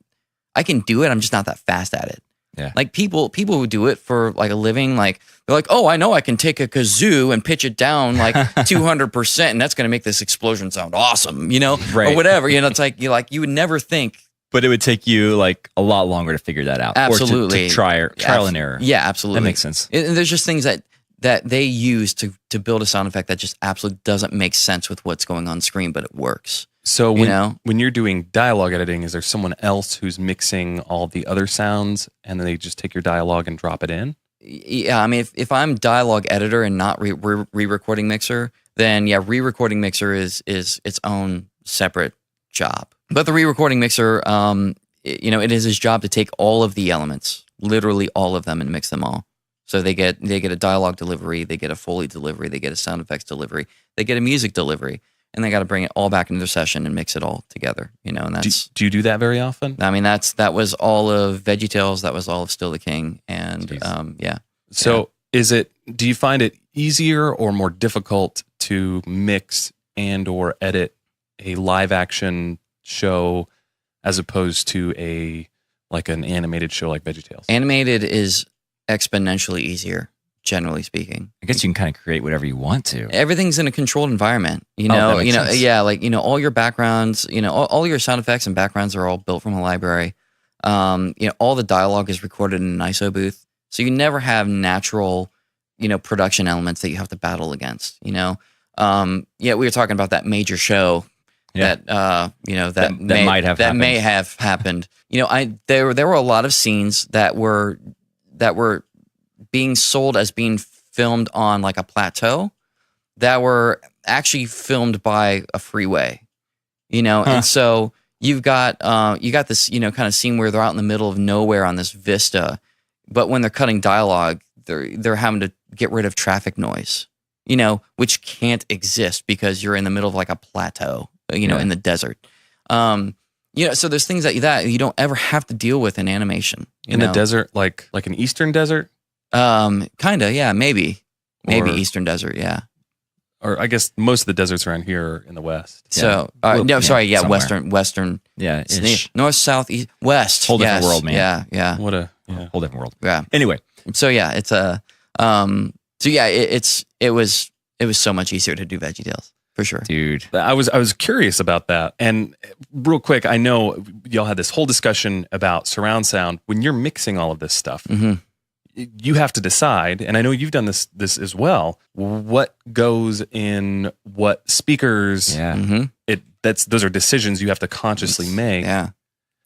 I can do it. I'm just not that fast at it. Yeah. Like people who do it for like a living, like they're like, oh, I know I can take a kazoo and pitch it down like 200%, and that's going to make this explosion sound awesome, Right. or whatever. It's like you would never think. But it would take you like a lot longer to figure that out. Absolutely. Or to trial and error. Yeah, absolutely. That makes sense. And there's just things that they use to build a sound effect that just absolutely doesn't make sense with what's going on screen, but it works. So when you're doing dialogue editing, is there someone else who's mixing all the other sounds and then they just take your dialogue and drop it in? Yeah, I mean, if I'm dialogue editor and not re-recording mixer, then yeah, re-recording mixer is its own separate job. But the re-recording mixer, it is his job to take all of the elements, literally all of them, and mix them all. So they get a dialogue delivery, they get a Foley delivery, they get a sound effects delivery, they get a music delivery, and they got to bring it all back into their session and mix it all together. And that's. Do you do that very often? I mean, that was all of VeggieTales, that was all of Still the King, and yeah. So do you find it easier or more difficult to mix and or edit a live action show as opposed to an animated show like VeggieTales? Animated is exponentially easier, generally speaking. I guess you can kind of create whatever you want to. Everything's in a controlled environment, that makes sense. Yeah, like all your backgrounds, all your sound effects and backgrounds are all built from a library. All the dialogue is recorded in an ISO booth, so you never have natural, production elements that you have to battle against. We were talking about that major show. Yeah. That may have happened. There were a lot of scenes that were being sold as being filmed on like a plateau that were actually filmed by a freeway, and so you got this kind of scene where they're out in the middle of nowhere on this vista, but when they're cutting dialogue, they're having to get rid of traffic noise, which can't exist because you're in the middle of like a plateau, in the desert. So there's things that you don't ever have to deal with in animation. In the desert, like an Eastern desert? Kind of, yeah, maybe Eastern desert, yeah. Or I guess most of the deserts around here are in the West. So, somewhere. Western. Yeah, north, south, east, west. Whole different world, man. Yeah. Whole different world. Yeah. Anyway, so yeah, it's it was so much easier to do VeggieTales. For sure. Dude. I was curious about that. And real quick, I know y'all had this whole discussion about surround sound. When you're mixing all of this stuff, you have to decide, and I know you've done this as well, what goes in what speakers. Yeah. Those are decisions you have to consciously make. Yeah.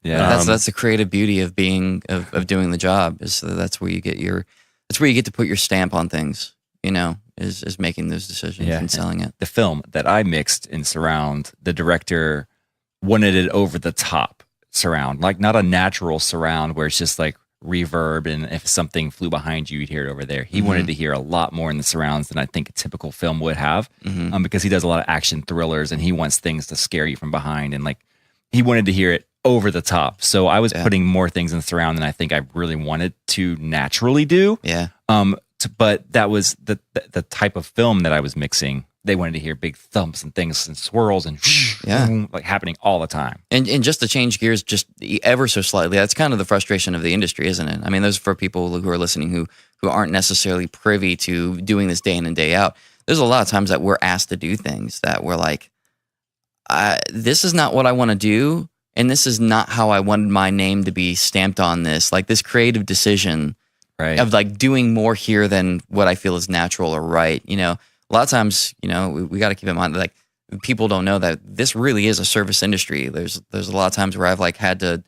Yeah. That's the creative beauty of being of doing the job, is that's where you get to put your stamp on things, is making those decisions and selling it. The film that I mixed in surround, the director wanted it over the top surround, like not a natural surround where it's just like reverb, and if something flew behind you, you'd hear it over there. He wanted to hear a lot more in the surrounds than I think a typical film would have, because he does a lot of action thrillers and he wants things to scare you from behind, and like he wanted to hear it over the top. So I was putting more things in the surround than I think I really wanted to naturally do. Yeah. But that was the type of film that I was mixing. They wanted to hear big thumps and things and swirls and like happening all the time. And just to change gears just ever so slightly, that's kind of the frustration of the industry, isn't it? I mean, those for people who are listening who aren't necessarily privy to doing this day in and day out. There's a lot of times that we're asked to do things that we're like, this is not what I want to do, and this is not how I wanted my name to be stamped on this. Like this creative decision of like doing more here than what I feel is natural or right. A lot of times, we got to keep in mind that like people don't know that this really is a service industry. There's a lot of times where I've like had to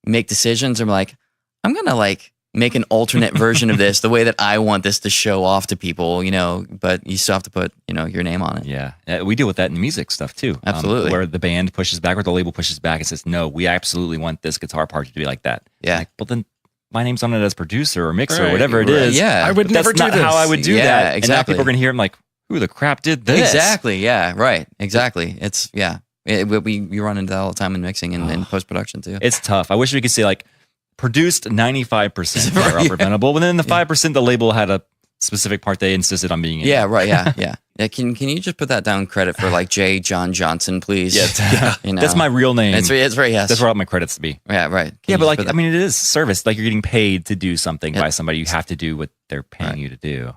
make decisions. I'm like, I'm gonna like make an alternate version of this the way that I want this to show off to people, but you still have to put, your name on it. Yeah. We deal with that in music stuff too. Absolutely. Where the band pushes back or the label pushes back and says, no, we absolutely want this guitar part to be like that. Yeah. Like, well, then my name's on it as producer or mixer or whatever it is. Yeah. I would never That's do not this. how I would do Yeah, that. exactly. And now people are going to hear, I'm like, who the crap did this? Exactly. Yeah. Right. Exactly. It's, we run into that all the time in mixing and in post-production too. It's tough. I wish we could say like produced 95% by Robert Venable, but then the 5% the label had a specific part they insisted on being in. Yeah, right. Yeah. Can you just put that down credit for like J. John Johnson, please? Yeah. That's my real name. It's right. Yes. That's where I want my credits to be. Yeah, right. Yeah, but like, I mean, it is service. Like you're getting paid to do something by somebody. You have to do what they're paying you to do.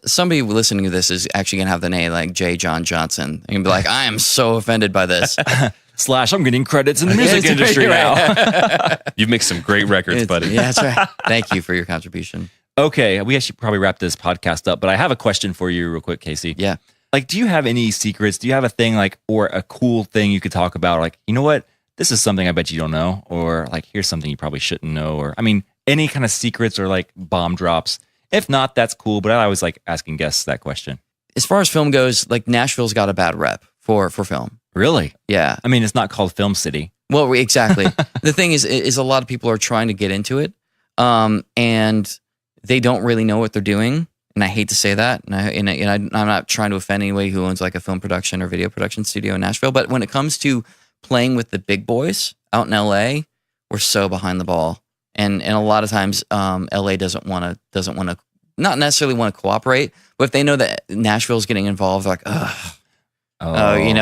Somebody listening to this is actually gonna have the name like J. John Johnson and be like, I am so offended by this. / I'm getting credits in the music industry now. You've mixed some great records, buddy. Yeah, that's right. Thank you for your contribution. Okay, we should probably wrap this podcast up, but I have a question for you real quick, Casey. Yeah. Like, do you have any secrets? Do you have a thing like, or a cool thing you could talk about? Like, you know what? This is something I bet you don't know. Or like, here's something you probably shouldn't know. Or, I mean, any kind of secrets or like bomb drops. If not, that's cool. But I always like asking guests that question. As far as film goes, like Nashville's got a bad rep for film. Really? Yeah. I mean, it's not called Film City. Well, exactly. The thing is a lot of people are trying to get into it. And they don't really know what they're doing. And I hate to say that. And I'm not trying to offend anybody who owns like a film production or video production studio in Nashville. But when it comes to playing with the big boys out in LA, we're so behind the ball. And a lot of times, LA doesn't want to, not necessarily want to cooperate, but if they know that Nashville's getting involved, they're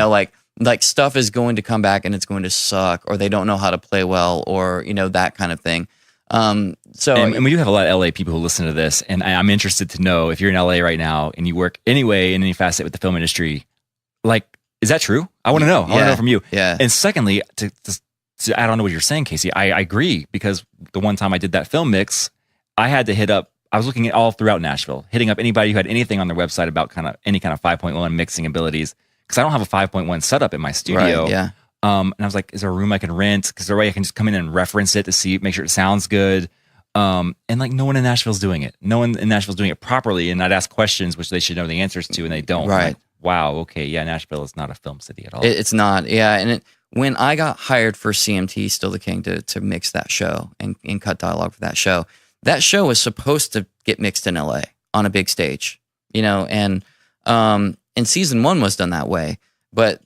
like, like stuff is going to come back and it's going to suck, or they don't know how to play well, or, that kind of thing. And we do have a lot of LA people who listen to this, and I'm interested to know if you're in LA right now and you work anyway in any facet with the film industry, like, is that true? I want to know. I want to know from you. Yeah. And secondly, to add on to what you're saying, Casey, I agree, because the one time I did that film mix, I had to hit up, I was looking at all throughout Nashville, hitting up anybody who had anything on their website about any kind of 5.1 mixing abilities, because I don't have a 5.1 setup in my studio. Right, yeah. And I was like, is there a room I can rent? Because there a way I can just come in and reference it to see, make sure it sounds good. And like no one in Nashville's doing it. No one in Nashville's doing it properly. And I'd ask questions which they should know the answers to, and they don't. Right. Like, wow. Okay. Yeah. Nashville is not a film city at all. It's not. Yeah. And when I got hired for CMT Still the King to mix that show and cut dialogue for that show was supposed to get mixed in LA on a big stage, and season 1 was done that way, but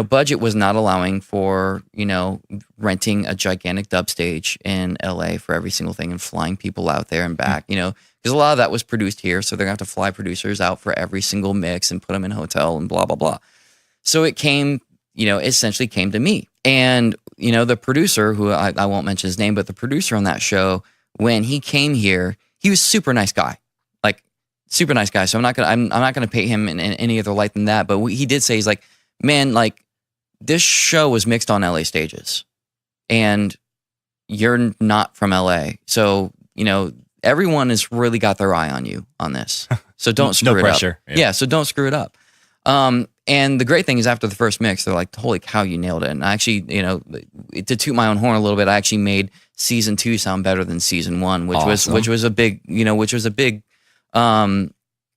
budget was not allowing for, renting a gigantic dub stage in LA for every single thing and flying people out there and back, because a lot of that was produced here. So they're gonna have to fly producers out for every single mix and put them in a hotel and blah, blah, blah. So it came, essentially came to me. And, the producer, who I won't mention his name, but the producer on that show, when he came here, he was a super nice guy, like super nice guy. So I'm not gonna pay him in any other light than that. But he did say, he's like, man, like this show was mixed on LA stages and you're not from LA. So, everyone has really got their eye on you on this. So don't screw it pressure. up. Yeah. So don't screw it up. And the great thing is after the first mix, they're like, holy cow, you nailed it. And I actually, to toot my own horn a little bit, I actually made season 2 sound better than season 1, which was a big,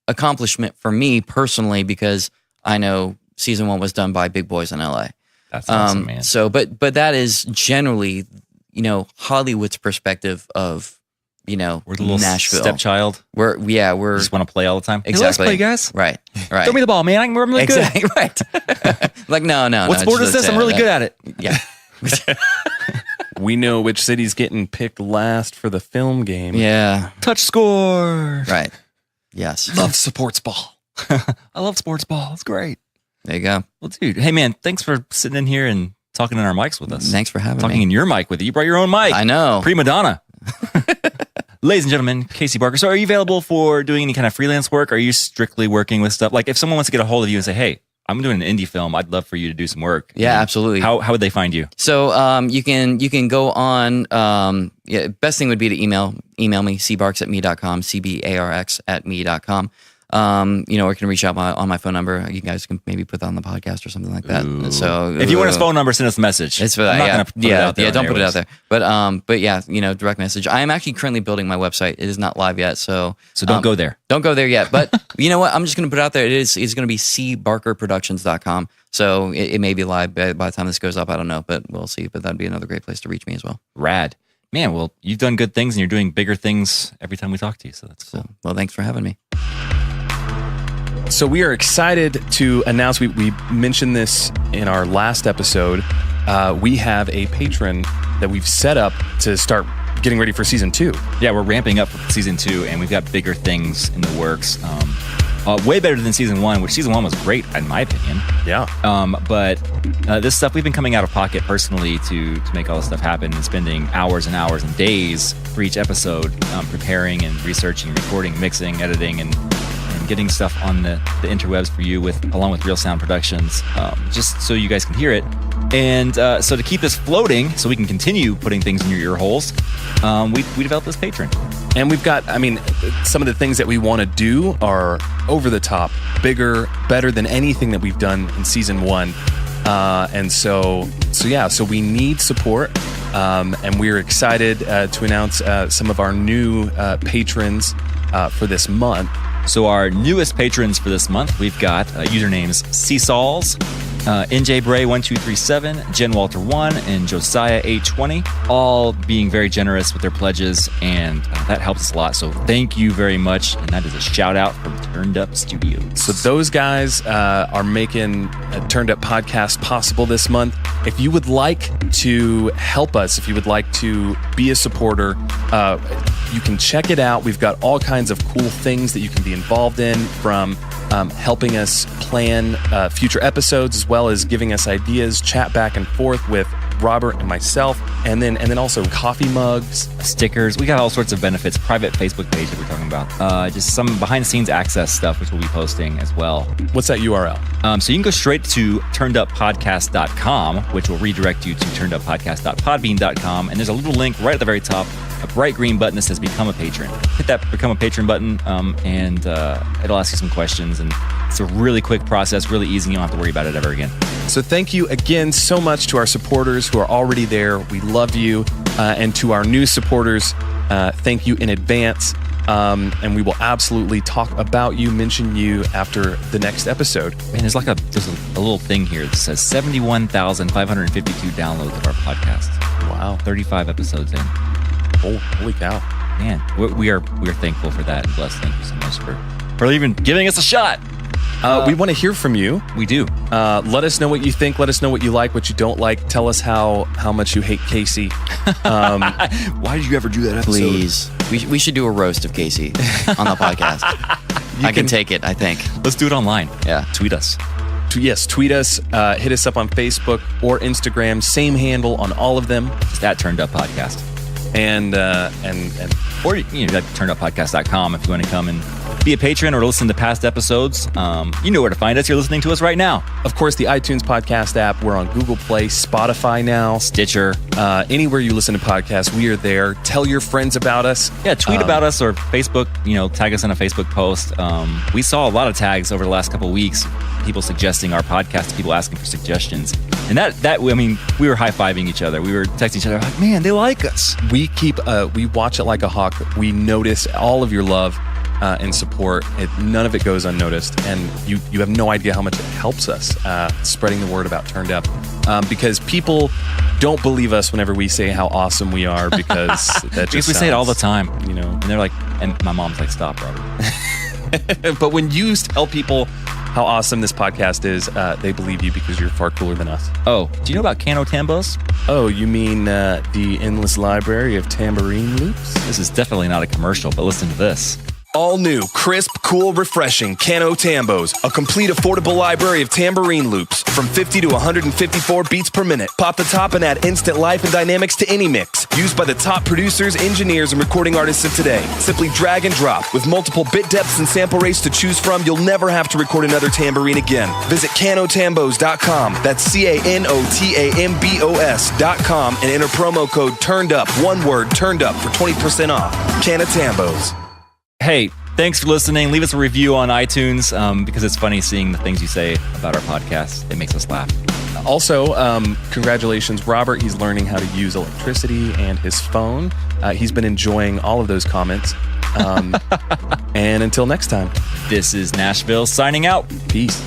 accomplishment for me personally, because I know season 1 was done by big boys in LA. That's awesome, man. So, but that is generally, Hollywood's perspective of, we're the little Nashville stepchild. We're just want to play all the time. Exactly. Hey, let's play, guys. Right. Throw me the ball, man. We're really exactly. good. Right. Like, no. What sport is this? I'm really good at it. Yeah. We know which city's getting picked last for the film game. Yeah. Touch score. Right. Yes. Love sports ball. I love sports ball. It's great. There you go. Well, dude, hey, man, thanks for sitting in here and talking in our mics with us. Thanks for having talking me. in your mic with you. You brought your own mic. I know. Prima donna. Ladies and gentlemen, Casey Barker. So are you available for doing any kind of freelance work? Are you strictly working with stuff? Like if someone wants to get a hold of you and say, hey, I'm doing an indie film, I'd love for you to do some work. Yeah, absolutely. How would they find you? So you can go on, best thing would be to email me, cbarks@me.com, cbarx@me.com. or you can reach out on my phone number. You guys can maybe put that on the podcast or something like that. Ooh. So if you want his phone number, send us a message. It's for that. I'm not gonna put it out there don't put it out airwaves. there. But yeah, direct message. I am actually currently building my website. It is not live yet, so don't go there. Don't go there yet. But you know what? I'm just going to put it out there. It's going to be cbarkerproductions.com. So it may be live by the time this goes up. I don't know, but we'll see. But that'd be another great place to reach me as well. Rad. Man, well, you've done good things and you're doing bigger things every time we talk to you. So that's cool. Well, thanks for having me. So we are excited to announce, we mentioned this in our last episode, we have a patron that we've set up to start getting ready for season 2. Yeah, we're ramping up for season 2 and we've got bigger things in the works. Way better than season 1, which season 1 was great in my opinion. Yeah. But this stuff, we've been coming out of pocket personally to make all this stuff happen and spending hours and hours and days for each episode preparing and researching, recording, mixing, editing, and getting stuff on the interwebs for you along with Real Sound Productions, just so you guys can hear it. And so to keep this floating, so we can continue putting things in your ear holes, we developed this patron. And we've got, some of the things that we want to do are over the top, bigger, better than anything that we've done in season 1. And so we need support. And we're excited to announce some of our new patrons for this month. So our newest patrons for this month, we've got usernames Seesaws, NJ Bray 1237, Jen Walter 1, and Josiah 820, all being very generous with their pledges, and that helps us a lot. So thank you very much, and that is a shout out from Turned Up Studios. So those guys are making a Turned Up podcast possible this month. If you would like to help us, if you would like to be a supporter, you can check it out. We've got all kinds of cool things that you can be involved in, from helping us plan future episodes, as well as giving us ideas, chat back and forth with Robert and myself, and then also coffee mugs, stickers. We got all sorts of benefits. Private Facebook page that we're talking about. Just some behind the scenes access stuff, which we'll be posting as well. What's that URL? So you can go straight to turneduppodcast.com, which will redirect you to turneduppodcast.podbean.com, and there's a little link right at the very top, a bright green button that says Become a Patron. Hit that Become a Patron button, and it'll ask you some questions, and it's a really quick process, really easy. You don't have to worry about it ever again. So thank you again so much to our supporters who are already there. We love you. And to our new supporters, thank you in advance. And we will absolutely talk about you, mention you after the next episode. Man, there's a little thing here that says 71,552 downloads of our podcast. Wow. 35 episodes in. Oh, holy cow. Man, we are thankful for that, and blessed. Thank you so much for even giving us a shot. We want to hear from you. We do. Let us know what you think. Let us know what you like, what you don't like. Tell us how much you hate Casey. Why did you ever do that episode? Please. We should do a roast of Casey on the podcast. I can take it, I think. Let's do it online. Yeah. Tweet us. Yes, tweet us. Hit us up on Facebook or Instagram. Same handle on all of them. Just at Turned Up Podcast. And or like turneduppodcast.com if you want to come and be a patron or listen to past episodes. You know where to find us. You're listening to us right now. Of course, the iTunes podcast app. We're on Google Play, Spotify now, Stitcher. Anywhere you listen to podcasts, we are there. Tell your friends about us. Yeah, tweet about us or Facebook, tag us on a Facebook post. We saw a lot of tags over the last couple of weeks, people suggesting our podcast, people asking for suggestions. And we were high-fiving each other. We were texting each other like, man, they like us. We watch it like a hawk. We notice all of your love and support. None of it goes unnoticed. And you have no idea how much it helps us spreading the word about Turned Up. Because people don't believe us whenever we say how awesome we are, because that just we say it all the time. And they're like, and my mom's like, stop, Robert. But when you tell people how awesome this podcast is, they believe you because you're far cooler than us. Oh, do you know about Cano Tambos? Oh, you mean the endless library of tambourine loops? This is definitely not a commercial, but listen to this. All new, crisp, cool, refreshing Cano Tambos, a complete affordable library of tambourine loops from 50 to 154 beats per minute. Pop the top and add instant life and dynamics to any mix. Used by the top producers, engineers, and recording artists of today. Simply drag and drop. With multiple bit depths and sample rates to choose from, you'll never have to record another tambourine again. Visit canotambos.com. That's CANOTAMBOS.com and enter promo code TURNED UP, one word, TURNED UP, for 20% off. Cano Tambos. Hey, Thanks for listening. Leave us a review on iTunes because it's funny seeing the things you say about our podcast. It makes us laugh. Also, congratulations, Robert. He's learning how to use electricity and his phone. He's been enjoying all of those comments. And until next time, this is Nashville signing out. Peace.